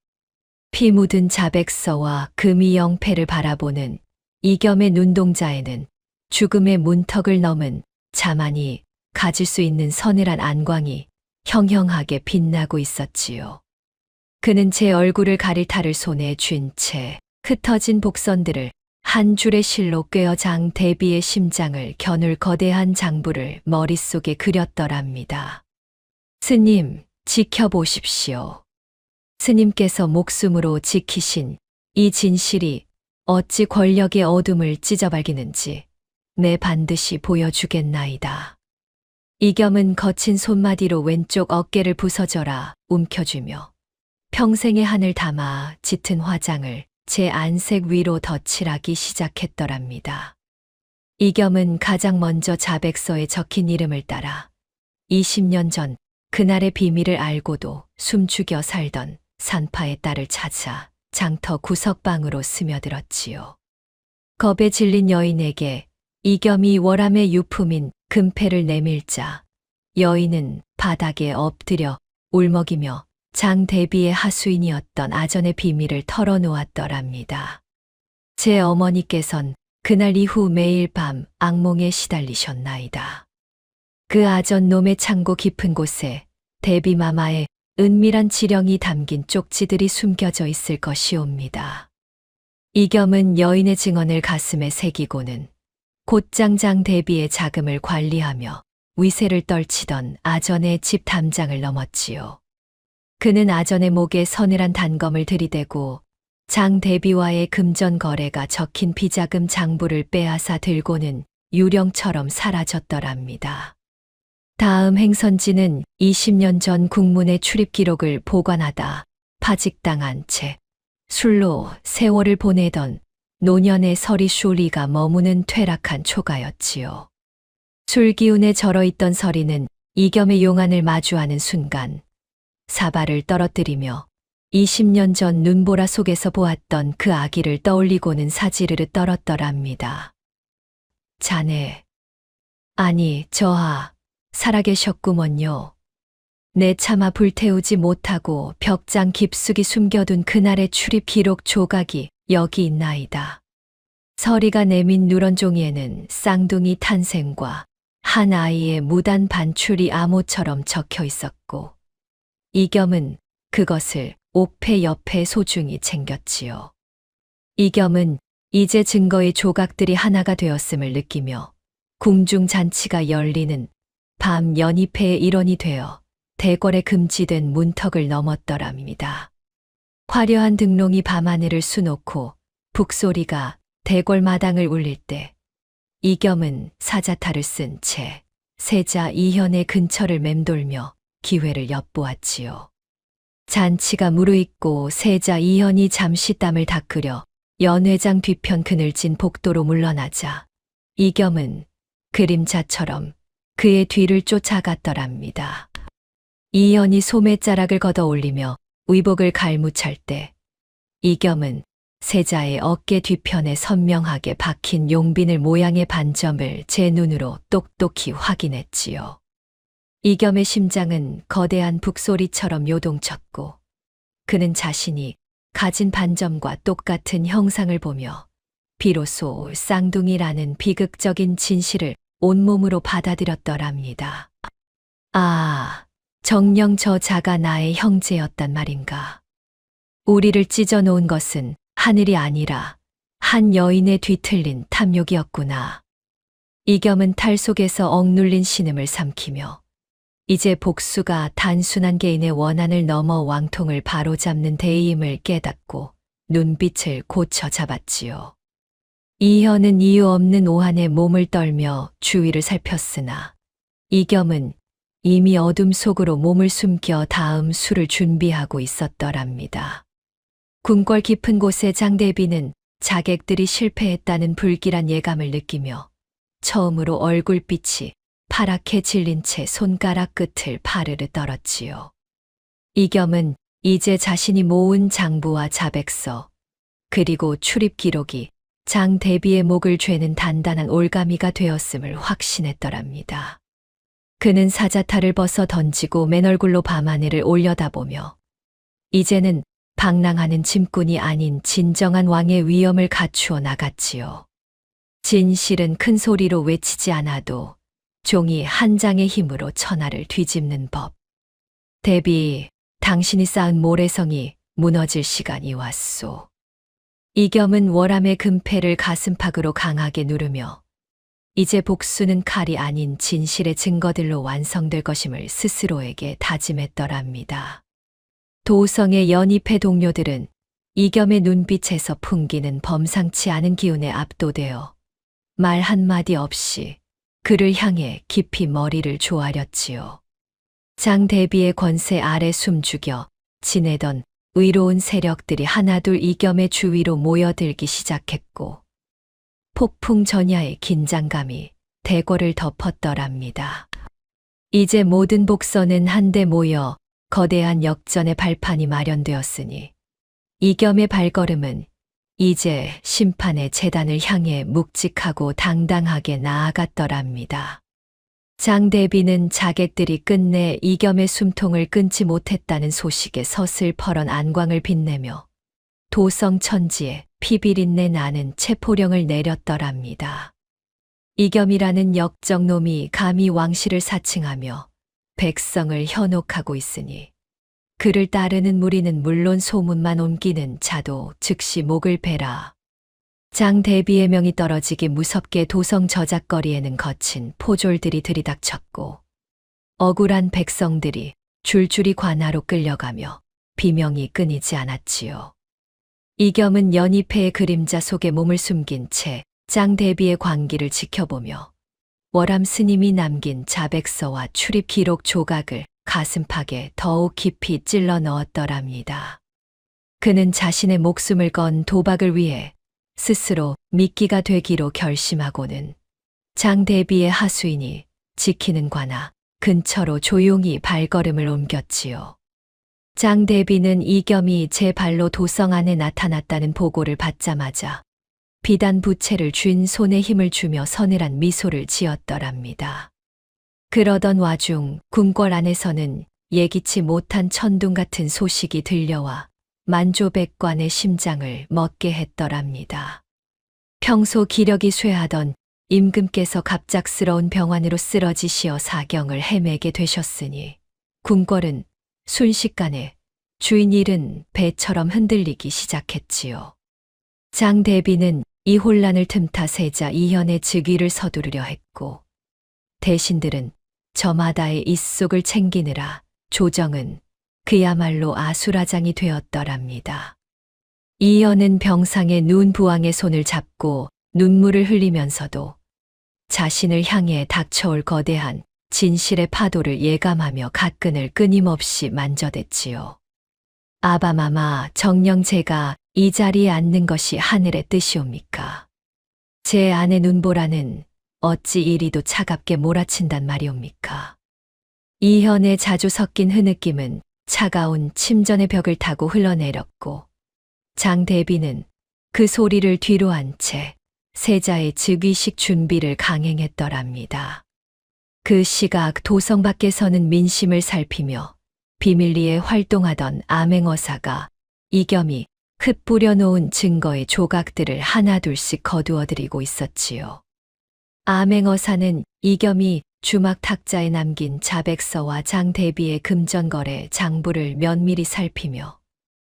Speaker 2: 피 묻은 자백서와 금이 영패를 바라보는 이겸의 눈동자에는 죽음의 문턱을 넘은 자만이 가질 수 있는 서늘한 안광이 형형하게 빛나고 있었지요. 그는 제 얼굴을 가릴 탈을 손에 쥔 채 흩어진 복선들을 한 줄의 실로 꿰어 장 대비의 심장을 겨눌 거대한 장부를 머릿속에 그렸더랍니다. 스님, 지켜보십시오. 스님께서 목숨으로 지키신 이 진실이 어찌 권력의 어둠을 찢어발기는지 내 반드시 보여주겠나이다. 이겸은 거친 손마디로 왼쪽 어깨를 부서져라 움켜쥐며 평생의 한을 담아 짙은 화장을 제 안색 위로 덧칠하기 시작했더랍니다. 이겸은 가장 먼저 자백서에 적힌 이름을 따라 20년 전 그날의 비밀을 알고도 숨죽여 살던 산파의 딸을 찾아 장터 구석방으로 스며들었지요. 겁에 질린 여인에게 이겸이 월암의 유품인 금패를 내밀자 여인은 바닥에 엎드려 울먹이며 장 대비의 하수인이었던 아전의 비밀을 털어놓았더랍니다. 제 어머니께선 그날 이후 매일 밤 악몽에 시달리셨나이다. 그 아전 놈의 창고 깊은 곳에 대비마마의 은밀한 지령이 담긴 쪽지들이 숨겨져 있을 것이옵니다. 이겸은 여인의 증언을 가슴에 새기고는 곧장 장 대비의 자금을 관리하며 위세를 떨치던 아전의 집 담장을 넘었지요. 그는 아전의 목에 서늘한 단검을 들이대고 장 대비와의 금전 거래가 적힌 비자금 장부를 빼앗아 들고는 유령처럼 사라졌더랍니다. 다음 행선지는 20년 전 국문의 출입 기록을 보관하다 파직당한 채 술로 세월을 보내던 노년의 서리 쇼리가 머무는 퇴락한 초가였지요. 술 기운에 절어있던 서리는 이겸의 용안을 마주하는 순간 사발을 떨어뜨리며 20년 전 눈보라 속에서 보았던 그 아기를 떠올리고는 사지르르 떨었더랍니다. 자네, 아니 저하, 살아계셨구먼요. 내 차마 불태우지 못하고 벽장 깊숙이 숨겨둔 그날의 출입 기록 조각이 여기 있나이다. 서리가 내민 누런 종이에는 쌍둥이 탄생과 한 아이의 무단 반출이 암호처럼 적혀 있었고 이겸은 그것을 옥패 옆에 소중히 챙겼지요. 이겸은 이제 증거의 조각들이 하나가 되었음을 느끼며 궁중잔치가 열리는 밤 연희패의 일원이 되어 대궐에 금지된 문턱을 넘었더랍니다. 화려한 등롱이 밤하늘을 수놓고 북소리가 대궐 마당을 울릴 때 이겸은 사자탈을 쓴 채 세자 이현의 근처를 맴돌며 기회를 엿보았지요. 잔치가 무르익고 세자 이현이 잠시 땀을 닦으려 연회장 뒤편 그늘진 복도로 물러나자 이겸은 그림자처럼 그의 뒤를 쫓아갔더랍니다. 이현이 소매자락을 걷어 올리며 의복을 갈무찰 때 이겸은 세자의 어깨 뒤편에 선명하게 박힌 용비늘 모양의 반점을 제 눈으로 똑똑히 확인했지요. 이겸의 심장은 거대한 북소리처럼 요동쳤고 그는 자신이 가진 반점과 똑같은 형상을 보며 비로소 쌍둥이라는 비극적인 진실을 온몸으로 받아들였더랍니다. 아, 정녕 저 자가 나의 형제였단 말인가. 우리를 찢어놓은 것은 하늘이 아니라 한 여인의 뒤틀린 탐욕이었구나. 이겸은 탈 속에서 억눌린 신음을 삼키며 이제 복수가 단순한 개인의 원한을 넘어 왕통을 바로잡는 대의임을 깨닫고 눈빛을 고쳐 잡았지요. 이현은 이유 없는 오한에 몸을 떨며 주위를 살폈으나 이겸은 이미 어둠 속으로 몸을 숨겨 다음 수를 준비하고 있었더랍니다. 궁궐 깊은 곳에 장대비는 자객들이 실패했다는 불길한 예감을 느끼며 처음으로 얼굴빛이 파랗게 질린 채 손가락 끝을 파르르 떨었지요. 이겸은 이제 자신이 모은 장부와 자백서 그리고 출입 기록이 장 대비의 목을 죄는 단단한 올가미가 되었음을 확신했더랍니다. 그는 사자탈을 벗어 던지고 맨 얼굴로 밤하늘을 올려다보며 이제는 방랑하는 짐꾼이 아닌 진정한 왕의 위엄을 갖추어 나갔지요. 진실은 큰 소리로 외치지 않아도 종이 한 장의 힘으로 천하를 뒤집는 법. 대비, 당신이 쌓은 모래성이 무너질 시간이 왔소. 이겸은 월암의 금패를 가슴팍으로 강하게 누르며 이제 복수는 칼이 아닌 진실의 증거들로 완성될 것임을 스스로에게 다짐했더랍니다. 도성의 연희패 동료들은 이겸의 눈빛에서 풍기는 범상치 않은 기운에 압도되어 말 한마디 없이 그를 향해 깊이 머리를 조아렸지요. 장 대비의 권세 아래 숨죽여 지내던 의로운 세력들이 하나둘 이겸의 주위로 모여들기 시작했고 폭풍 전야의 긴장감이 대궐을 덮었더랍니다. 이제 모든 복선은 한데 모여 거대한 역전의 발판이 마련되었으니 이겸의 발걸음은 이제 심판의 제단을 향해 묵직하고 당당하게 나아갔더랍니다. 장 대비는 자객들이 끝내 이겸의 숨통을 끊지 못했다는 소식에 서슬퍼런 안광을 빛내며 도성 천지에 피비린내 나는 체포령을 내렸더랍니다. 이겸이라는 역적놈이 감히 왕실을 사칭하며 백성을 현혹하고 있으니 그를 따르는 무리는 물론 소문만 옮기는 자도 즉시 목을 베라. 장 대비의 명이 떨어지기 무섭게 도성 저작거리에는 거친 포졸들이 들이닥쳤고 억울한 백성들이 줄줄이 관하로 끌려가며 비명이 끊이지 않았지요. 이겸은 연희패의 그림자 속에 몸을 숨긴 채 장 대비의 광기를 지켜보며 월암 스님이 남긴 자백서와 출입 기록 조각을 가슴팍에 더욱 깊이 찔러 넣었더랍니다. 그는 자신의 목숨을 건 도박을 위해 스스로 미끼가 되기로 결심하고는 장 대비의 하수인이 지키는 관아 근처로 조용히 발걸음을 옮겼지요. 장 대비는 이겸이 제 발로 도성 안에 나타났다는 보고를 받자마자 비단 부채를 쥔 손에 힘을 주며 서늘한 미소를 지었더랍니다. 그러던 와중 궁궐 안에서는 예기치 못한 천둥 같은 소식이 들려와 만조백관의 심장을 멎게 했더랍니다. 평소 기력이 쇠하던 임금께서 갑작스러운 병환으로 쓰러지시어 사경을 헤매게 되셨으니 궁궐은 순식간에 주인 잃은 배처럼 흔들리기 시작했지요. 장 대비는 이 혼란을 틈타 세자 이현의 즉위를 서두르려 했고 대신들은 저마다의 입속을 챙기느라 조정은 그야말로 아수라장이 되었더랍니다. 이현은 병상의 누운 부왕의 손을 잡고 눈물을 흘리면서도 자신을 향해 닥쳐올 거대한 진실의 파도를 예감하며 가끈을 끊임없이 만져댔지요. 아바마마, 정녕 제가 이 자리에 앉는 것이 하늘의 뜻이옵니까? 제 아내 눈보라는 어찌 이리도 차갑게 몰아친단 말이옵니까? 이현의 자주 섞인 흐느낌은 차가운 침전의 벽을 타고 흘러내렸고 장 대비는 그 소리를 뒤로 한 채 세자의 즉위식 준비를 강행했더랍니다. 그 시각 도성 밖에서는 민심을 살피며 비밀리에 활동하던 암행어사가 이겸이 흩뿌려 놓은 증거의 조각들을 하나둘씩 거두어들이고 있었지요. 암행어사는 이겸이 주막 탁자에 남긴 자백서와 장 대비의 금전거래 장부를 면밀히 살피며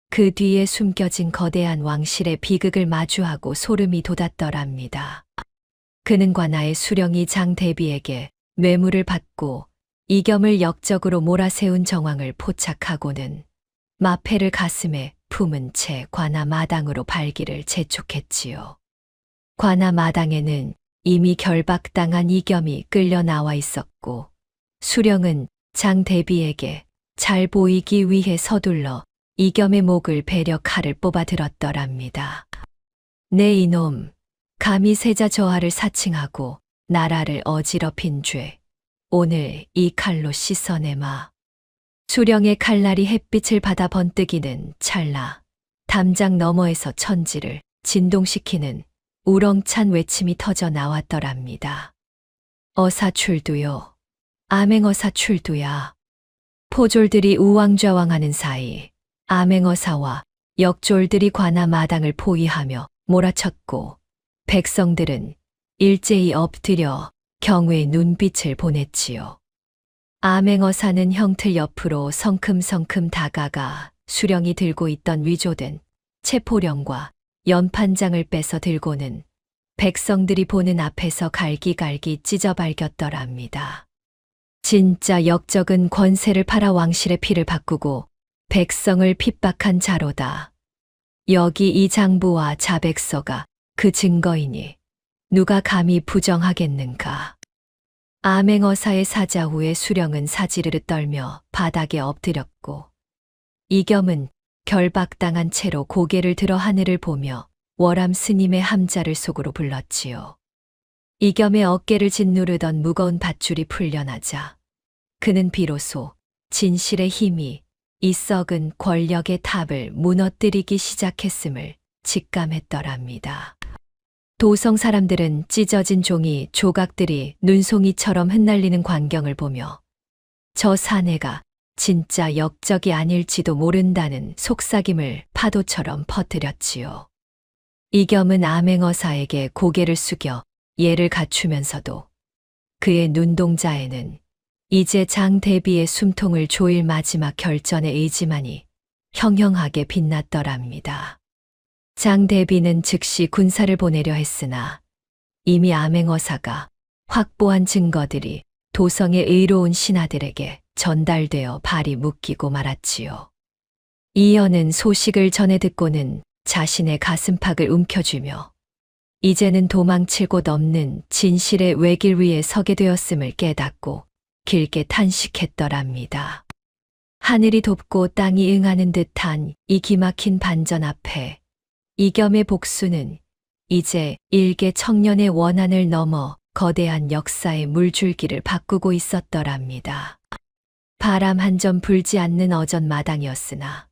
Speaker 2: 그 뒤에 숨겨진 거대한 왕실의 비극을 마주하고 소름이 돋았더랍니다. 그는 관아의 수령이 장 대비에게 뇌물을 받고 이겸을 역적으로 몰아세운 정황을 포착하고는 마패를 가슴에 품은 채 관아 마당으로 발길을 재촉했지요. 관아 마당에는 이미 결박당한 이겸이 끌려 나와 있었고 수령은 장 대비에게 잘 보이기 위해 서둘러 이겸의 목을 베려 칼을 뽑아 들었더랍니다. 네 이놈, 감히 세자 저하를 사칭하고 나라를 어지럽힌 죄, 오늘 이 칼로 씻어내마. 수령의 칼날이 햇빛을 받아 번뜩이는 찰나 담장 너머에서 천지를 진동시키는 우렁찬 외침이 터져 나왔더랍니다. 어사 출두요. 암행어사 출두야. 포졸들이 우왕좌왕하는 사이 암행어사와 역졸들이 관아 마당을 포위하며 몰아쳤고 백성들은 일제히 엎드려 경외의 눈빛을 보냈지요. 암행어사는 형틀 옆으로 성큼성큼 다가가 수령이 들고 있던 위조된 체포령과 연판장을 빼서 들고는 백성들이 보는 앞에서 갈기갈기 찢어발겼더랍니다. 진짜 역적은 권세를 팔아 왕실의 피를 바꾸고 백성을 핍박한 자로다. 여기 이 장부와 자백서가 그 증거이니 누가 감히 부정하겠는가. 암행어사의 사자 후에 수령은 사지르르 떨며 바닥에 엎드렸고 이겸은 결박당한 채로 고개를 들어 하늘을 보며 월암 스님의 함자를 속으로 불렀지요. 이겸의 어깨를 짓누르던 무거운 밧줄이 풀려나자 그는 비로소 진실의 힘이 이 썩은 권력의 탑을 무너뜨리기 시작했음을 직감했더랍니다. 도성 사람들은 찢어진 종이 조각들이 눈송이처럼 흩날리는 광경을 보며 저 사내가 진짜 역적이 아닐지도 모른다는 속삭임을 파도처럼 퍼뜨렸지요. 이겸은 암행어사에게 고개를 숙여 예를 갖추면서도 그의 눈동자에는 이제 장 대비의 숨통을 조일 마지막 결전의 의지만이 형형하게 빛났더랍니다. 장 대비는 즉시 군사를 보내려 했으나 이미 암행어사가 확보한 증거들이 도성의 의로운 신하들에게 전달되어 발이 묶이고 말았지요. 이연은 소식을 전해 듣고는 자신의 가슴팍을 움켜쥐며 이제는 도망칠 곳 없는 진실의 외길 위에 서게 되었음을 깨닫고 길게 탄식했더랍니다. 하늘이 돕고 땅이 응하는 듯한 이 기막힌 반전 앞에 이겸의 복수는 이제 일개 청년의 원한을 넘어 거대한 역사의 물줄기를 바꾸고 있었더랍니다. 바람 한 점 불지 않는 어전 마당이었으나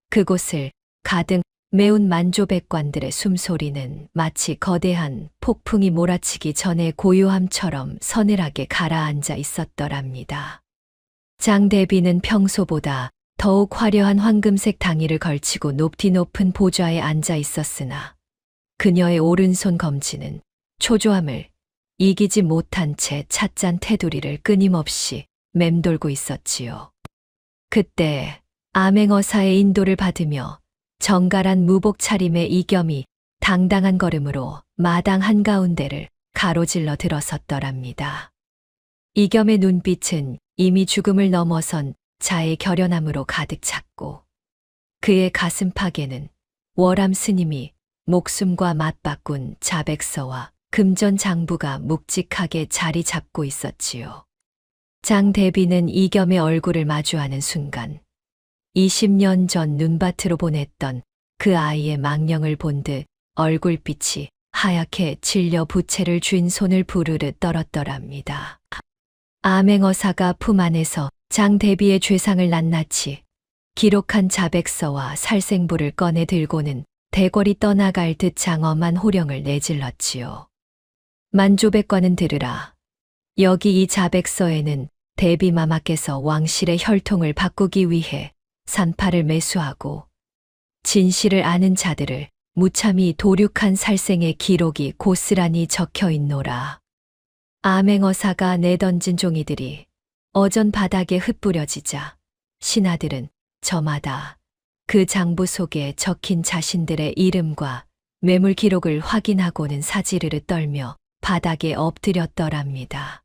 Speaker 2: 그곳을 가득 메운 만조백관들의 숨소리는 마치 거대한 폭풍이 몰아치기 전의 고요함처럼 서늘하게 가라앉아 있었더랍니다. 장 대비는 평소보다 더욱 화려한 황금색 당의를 걸치고 높디 높은 보좌에 앉아 있었으나 그녀의 오른손 검지는 초조함을 이기지 못한 채 찻잔 테두리를 끊임없이 맴돌고 있었지요. 그때 암행어사의 인도를 받으며 정갈한 무복 차림의 이겸이 당당한 걸음으로 마당 한가운데를 가로질러 들어섰더랍니다. 이겸의 눈빛은 이미 죽음을 넘어선 자의 결연함으로 가득 찼고 그의 가슴팍에는 월암 스님이 목숨과 맞바꾼 자백서와 금전 장부가 묵직하게 자리 잡고 있었지요. 장 대비는 이겸의 얼굴을 마주하는 순간 20년 전 눈밭으로 보냈던 그 아이의 망령을 본 듯 얼굴빛이 하얗게 질려 부채를 쥔 손을 부르르 떨었더랍니다. 암행어사가 품 안에서 장 대비의 죄상을 낱낱이 기록한 자백서와 살생부를 꺼내 들고는 대궐이 떠나갈 듯 장엄한 호령을 내질렀지요. 만조백관은 들으라. 여기 이 자백서에는 대비마마께서 왕실의 혈통을 바꾸기 위해 산파를 매수하고 진실을 아는 자들을 무참히 도륙한 살생의 기록이 고스란히 적혀 있노라. 암행어사가 내던진 종이들이 어전 바닥에 흩뿌려지자 신하들은 저마다 그 장부 속에 적힌 자신들의 이름과 매물 기록을 확인하고는 사지르르 떨며 바닥에 엎드렸더랍니다.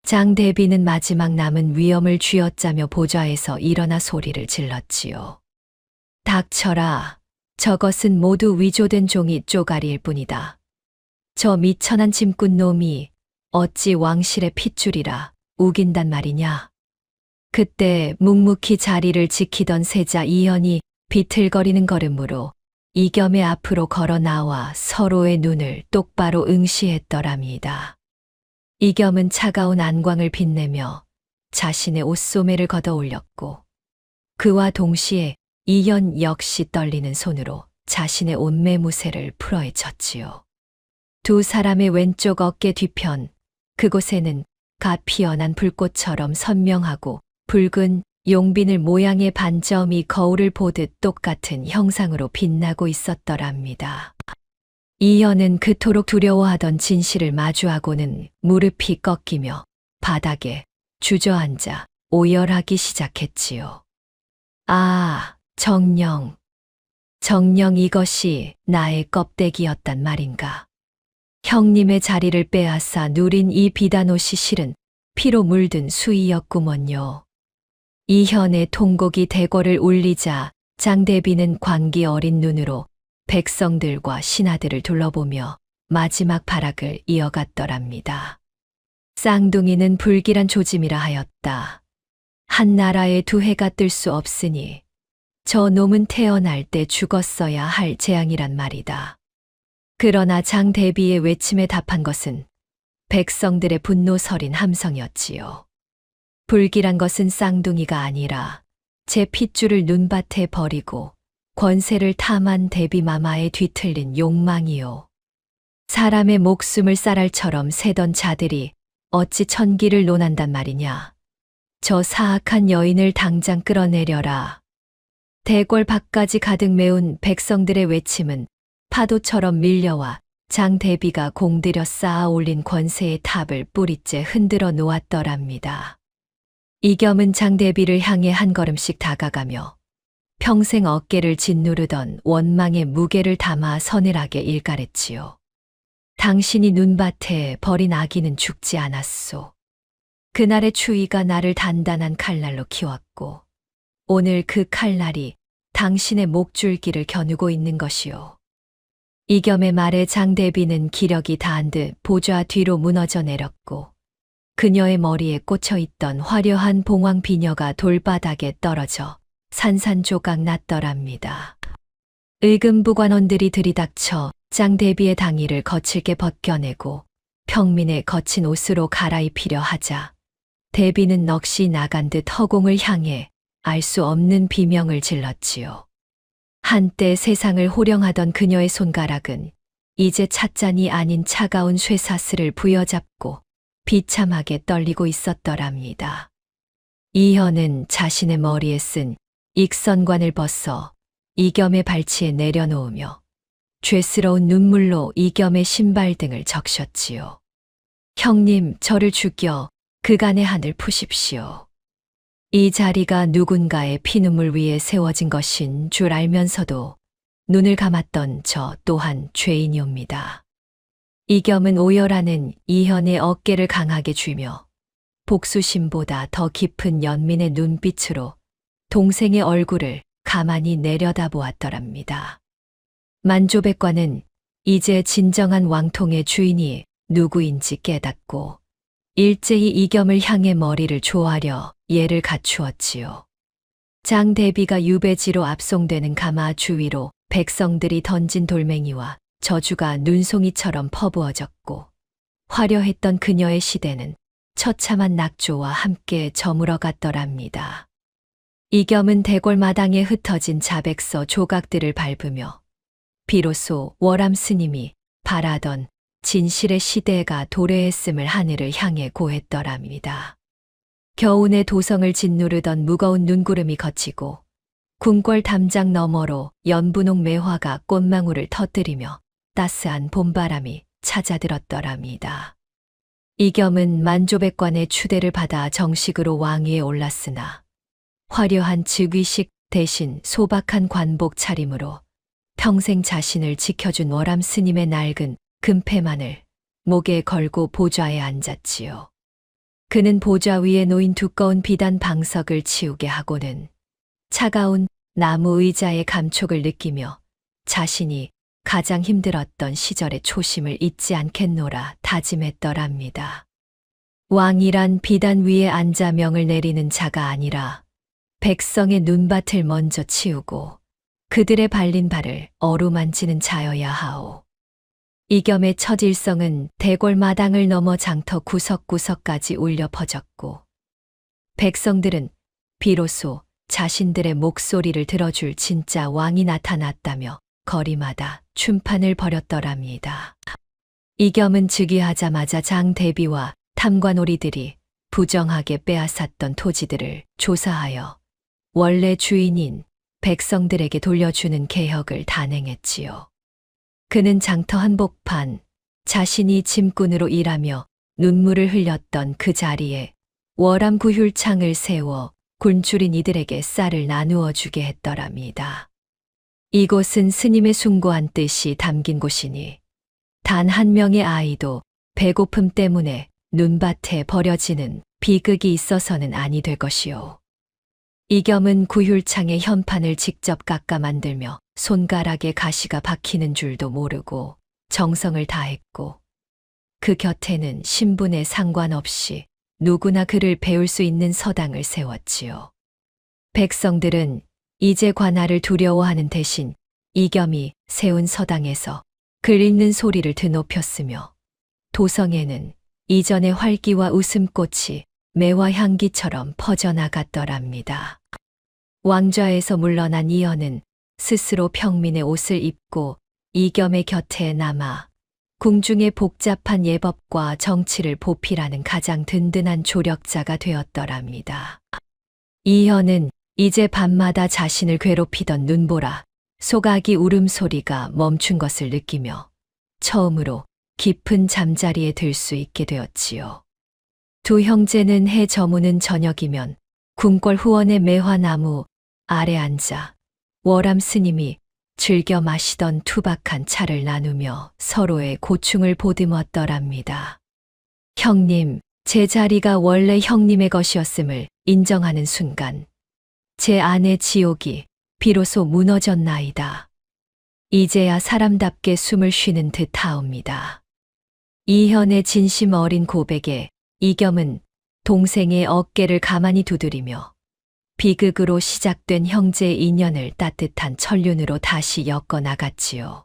Speaker 2: 장 대비는 마지막 남은 위엄을 쥐어짜며 보좌에서 일어나 소리를 질렀지요. 닥쳐라. 저것은 모두 위조된 종이 쪼가리일 뿐이다. 저 미천한 짐꾼 놈이 어찌 왕실의 핏줄이라 우긴단 말이냐. 그때 묵묵히 자리를 지키던 세자 이현이 비틀거리는 걸음으로 이겸의 앞으로 걸어 나와 서로의 눈을 똑바로 응시했더랍니다. 이겸은 차가운 안광을 빛내며 자신의 옷소매를 걷어 올렸고 그와 동시에 이현 역시 떨리는 손으로 자신의 옷매무새를 풀어헤쳤지요. 두 사람의 왼쪽 어깨 뒤편 그곳에는 갓 피어난 불꽃처럼 선명하고 붉은 용비늘 모양의 반점이 거울을 보듯 똑같은 형상으로 빛나고 있었더랍니다. 이현은 그토록 두려워하던 진실을 마주하고는 무릎이 꺾이며 바닥에 주저앉아 오열하기 시작했지요. 아, 정녕. 정녕 이것이 나의 껍데기였단 말인가. 형님의 자리를 빼앗아 누린 이 비단옷이 실은 피로 물든 수의였구먼요. 이현의 통곡이 대궐을 울리자 장 대비는 광기 어린 눈으로 백성들과 신하들을 둘러보며 마지막 발악을 이어갔더랍니다. 쌍둥이는 불길한 조짐이라 하였다. 한 나라에 두 해가 뜰 수 없으니 저 놈은 태어날 때 죽었어야 할 재앙이란 말이다. 그러나 장 대비의 외침에 답한 것은 백성들의 분노 서린 함성이었지요. 불길한 것은 쌍둥이가 아니라 제 핏줄을 눈밭에 버리고 권세를 탐한 대비마마에 뒤틀린 욕망이요. 사람의 목숨을 쌀알처럼 세던 자들이 어찌 천기를 논한단 말이냐. 저 사악한 여인을 당장 끌어내려라. 대궐 밖까지 가득 메운 백성들의 외침은 파도처럼 밀려와 장 대비가 공들여 쌓아 올린 권세의 탑을 뿌리째 흔들어 놓았더랍니다. 이겸은 장 대비를 향해 한 걸음씩 다가가며 평생 어깨를 짓누르던 원망의 무게를 담아 서늘하게 일갈했지요. 당신이 눈밭에 버린 아기는 죽지 않았소. 그날의 추위가 나를 단단한 칼날로 키웠고 오늘 그 칼날이 당신의 목줄기를 겨누고 있는 것이오. 이겸의 말에 장대비는 기력이 다한 듯 보좌 뒤로 무너져 내렸고 그녀의 머리에 꽂혀 있던 화려한 봉황 비녀가 돌바닥에 떨어져 산산조각 났더랍니다. 의금부관원들이 들이닥쳐 장대비의 당의를 거칠게 벗겨내고 평민의 거친 옷으로 갈아입히려 하자 대비는 넋이 나간 듯 허공을 향해 알 수 없는 비명을 질렀지요. 한때 세상을 호령하던 그녀의 손가락은 이제 찻잔이 아닌 차가운 쇠사슬을 부여잡고 비참하게 떨리고 있었더랍니다. 이현은 자신의 머리에 쓴 익선관을 벗어 이겸의 발치에 내려놓으며 죄스러운 눈물로 이겸의 신발 등을 적셨지요. 형님, 저를 죽여 그간의 한을 푸십시오. 이 자리가 누군가의 피눈물 위에 세워진 것인 줄 알면서도 눈을 감았던 저 또한 죄인이옵니다. 이겸은 오열하는 이현의 어깨를 강하게 쥐며 복수심보다 더 깊은 연민의 눈빛으로 동생의 얼굴을 가만히 내려다보았더랍니다. 만조백관은 이제 진정한 왕통의 주인이 누구인지 깨닫고 일제히 이겸을 향해 머리를 조아려 예를 갖추었지요. 장대비가 유배지로 압송되는 가마 주위로 백성들이 던진 돌멩이와 저주가 눈송이처럼 퍼부어졌고 화려했던 그녀의 시대는 처참한 낙조와 함께 저물어 갔더랍니다. 이겸은 대궐마당에 흩어진 자백서 조각들을 밟으며 비로소 월암 스님이 바라던 진실의 시대가 도래했음을 하늘을 향해 고했더랍니다. 겨우내 도성을 짓누르던 무거운 눈구름이 걷히고 궁궐 담장 너머로 연분홍 매화가 꽃망울을 터뜨리며 따스한 봄바람이 찾아들었더랍니다. 이겸은 만조백관의 추대를 받아 정식으로 왕위에 올랐으나 화려한 즉위식 대신 소박한 관복 차림으로 평생 자신을 지켜준 월암 스님의 낡은 금패만을 목에 걸고 보좌에 앉았지요. 그는 보좌 위에 놓인 두꺼운 비단 방석을 치우게 하고는 차가운 나무 의자의 감촉을 느끼며 자신이 가장 힘들었던 시절의 초심을 잊지 않겠노라 다짐했더랍니다. 왕이란 비단 위에 앉아 명을 내리는 자가 아니라 백성의 눈밭을 먼저 치우고 그들의 발린 발을 어루만지는 자여야 하오. 이겸의 첫 일성은 대궐마당을 넘어 장터 구석구석까지 울려 퍼졌고 백성들은 비로소 자신들의 목소리를 들어줄 진짜 왕이 나타났다며 거리마다 춤판을 벌였더랍니다. 이겸은 즉위하자마자 장대비와 탐관오리들이 부정하게 빼앗았던 토지들을 조사하여 원래 주인인 백성들에게 돌려주는 개혁을 단행했지요. 그는 장터 한복판 자신이 짐꾼으로 일하며 눈물을 흘렸던 그 자리에 월암 구휼창을 세워 굶주린 이들에게 쌀을 나누어 주게 했더랍니다. 이곳은 스님의 숭고한 뜻이 담긴 곳이니 단 한 명의 아이도 배고픔 때문에 눈밭에 버려지는 비극이 있어서는 아니 될 것이오. 이겸은 구휼창의 현판을 직접 깎아 만들며 손가락에 가시가 박히는 줄도 모르고 정성을 다했고 그 곁에는 신분에 상관없이 누구나 그를 배울 수 있는 서당을 세웠지요. 백성들은 이제 관할을 두려워하는 대신 이겸이 세운 서당에서 글 읽는 소리를 드높였으며 도성에는 이전의 활기와 웃음꽃이 매화 향기처럼 퍼져나갔더랍니다. 왕좌에서 물러난 이현은 스스로 평민의 옷을 입고 이겸의 곁에 남아 궁중의 복잡한 예법과 정치를 보필하는 가장 든든한 조력자가 되었더랍니다. 이현은 이제 밤마다 자신을 괴롭히던 눈보라, 소각이 울음소리가 멈춘 것을 느끼며 처음으로 깊은 잠자리에 들 수 있게 되었지요. 두 형제는 해 저무는 저녁이면 궁궐 후원의 매화나무 아래 앉아 월암 스님이 즐겨 마시던 투박한 차를 나누며 서로의 고충을 보듬었더랍니다. 형님, 제 자리가 원래 형님의 것이었음을 인정하는 순간 제 안의 지옥이 비로소 무너졌나이다. 이제야 사람답게 숨을 쉬는 듯하옵니다. 이현의 진심 어린 고백에 이겸은 동생의 어깨를 가만히 두드리며 비극으로 시작된 형제의 인연을 따뜻한 천륜으로 다시 엮어나갔지요.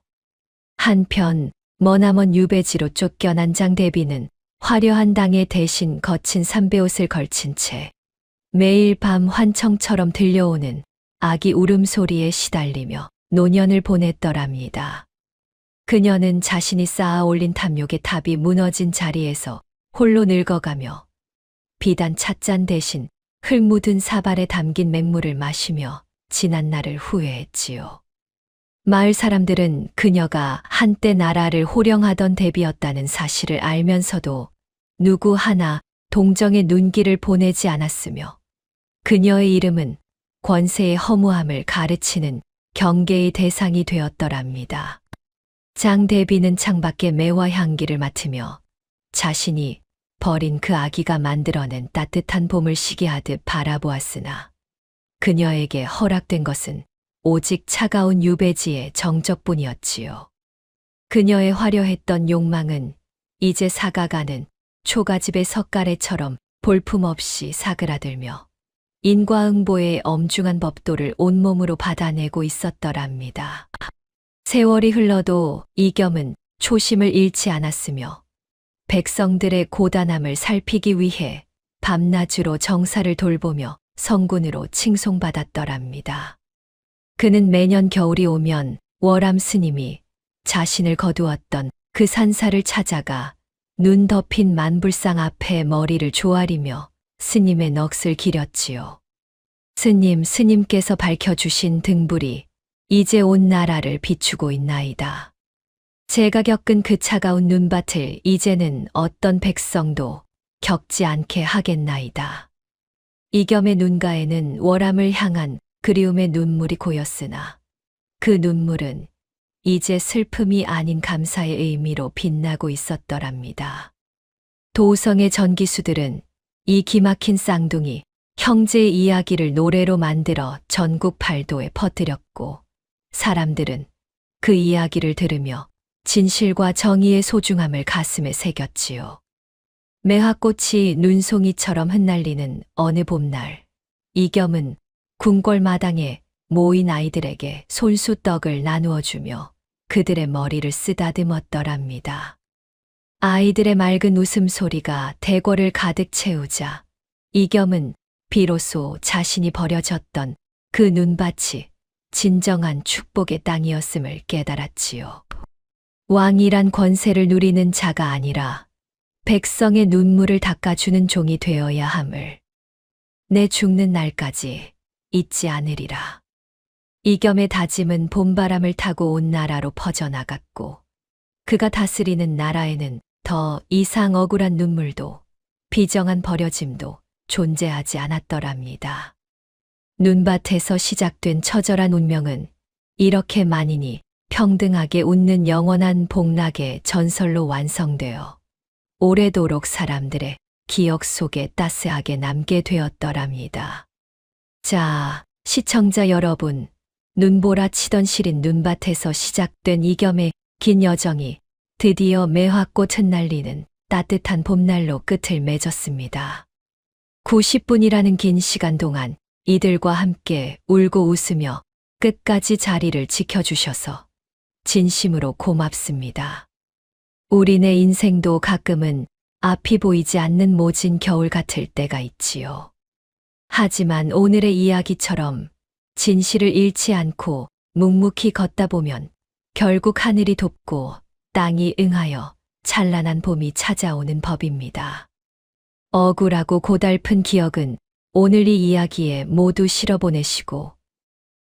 Speaker 2: 한편 머나먼 유배지로 쫓겨난 장대비는 화려한 당에 대신 거친 삼배옷을 걸친 채 매일 밤 환청처럼 들려오는 아기 울음소리에 시달리며 노년을 보냈더랍니다. 그녀는 자신이 쌓아 올린 탐욕의 탑이 무너진 자리에서 홀로 늙어가며 비단 찻잔 대신 흙 묻은 사발에 담긴 맹물을 마시며 지난 날을 후회했지요. 마을 사람들은 그녀가 한때 나라를 호령하던 대비였다는 사실을 알면서도 누구 하나 동정의 눈길을 보내지 않았으며 그녀의 이름은 권세의 허무함을 가르치는 경계의 대상이 되었더랍니다. 장대비는 창밖의 매화 향기를 맡으며 자신이 버린 그 아기가 만들어낸 따뜻한 봄을 시기하듯 바라보았으나 그녀에게 허락된 것은 오직 차가운 유배지의 정적뿐이었지요. 그녀의 화려했던 욕망은 이제 사가가는 초가집의 석가래처럼 볼품없이 사그라들며 인과응보의 엄중한 법도를 온몸으로 받아내고 있었더랍니다. 세월이 흘러도 이겸은 초심을 잃지 않았으며 백성들의 고단함을 살피기 위해 밤낮으로 정사를 돌보며 성군으로 칭송받았더랍니다. 그는 매년 겨울이 오면 월암 스님이 자신을 거두었던 그 산사를 찾아가 눈 덮인 만불상 앞에 머리를 조아리며 스님의 넋을 기렸지요. 스님께서 밝혀주신 등불이 이제 온 나라를 비추고 있나이다. 제가 겪은 그 차가운 눈밭을 이제는 어떤 백성도 겪지 않게 하겠나이다. 이겸의 눈가에는 월암을 향한 그리움의 눈물이 고였으나 그 눈물은 이제 슬픔이 아닌 감사의 의미로 빛나고 있었더랍니다. 도성의 전기수들은 이 기막힌 쌍둥이 형제의 이야기를 노래로 만들어 전국 팔도에 퍼뜨렸고 사람들은 그 이야기를 들으며 진실과 정의의 소중함을 가슴에 새겼지요. 매화꽃이 눈송이처럼 흩날리는 어느 봄날, 이겸은 궁궐마당에 모인 아이들에게 손수떡을 나누어 주며 그들의 머리를 쓰다듬었더랍니다. 아이들의 맑은 웃음소리가 대궐을 가득 채우자 이겸은 비로소 자신이 버려졌던 그 눈밭이 진정한 축복의 땅이었음을 깨달았지요. 왕이란 권세를 누리는 자가 아니라 백성의 눈물을 닦아주는 종이 되어야 함을 내 죽는 날까지 잊지 않으리라. 이겸의 다짐은 봄바람을 타고 온 나라로 퍼져나갔고 그가 다스리는 나라에는 더 이상 억울한 눈물도 비정한 버려짐도 존재하지 않았더랍니다. 눈밭에서 시작된 처절한 운명은 이렇게 만인이 평등하게 웃는 영원한 복락의 전설로 완성되어 오래도록 사람들의 기억 속에 따스하게 남게 되었더랍니다. 자, 시청자 여러분, 눈보라 치던 시린 눈밭에서 시작된 이겸의 긴 여정이 드디어 매화꽃 흩날리는 따뜻한 봄날로 끝을 맺었습니다. 90분이라는 긴 시간 동안 이들과 함께 울고 웃으며 끝까지 자리를 지켜주셔서 진심으로 고맙습니다. 우리네 인생도 가끔은 앞이 보이지 않는 모진 겨울 같을 때가 있지요. 하지만 오늘의 이야기처럼 진실을 잃지 않고 묵묵히 걷다 보면 결국 하늘이 돕고 땅이 응하여 찬란한 봄이 찾아오는 법입니다. 억울하고 고달픈 기억은 오늘 이 이야기에 모두 실어보내시고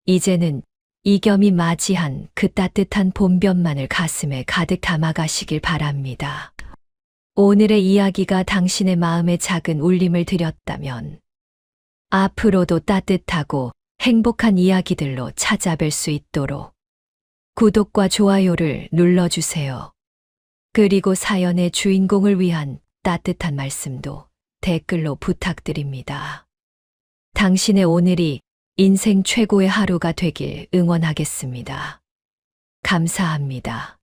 Speaker 2: 이제는 이겸이 맞이한 그 따뜻한 봄볕만을 가슴에 가득 담아가시길 바랍니다. 오늘의 이야기가 당신의 마음에 작은 울림을 드렸다면 앞으로도 따뜻하고 행복한 이야기들로 찾아뵐 수 있도록 구독과 좋아요를 눌러주세요. 그리고 사연의 주인공을 위한 따뜻한 말씀도 댓글로 부탁드립니다. 당신의 오늘이 인생 최고의 하루가 되길 응원하겠습니다. 감사합니다.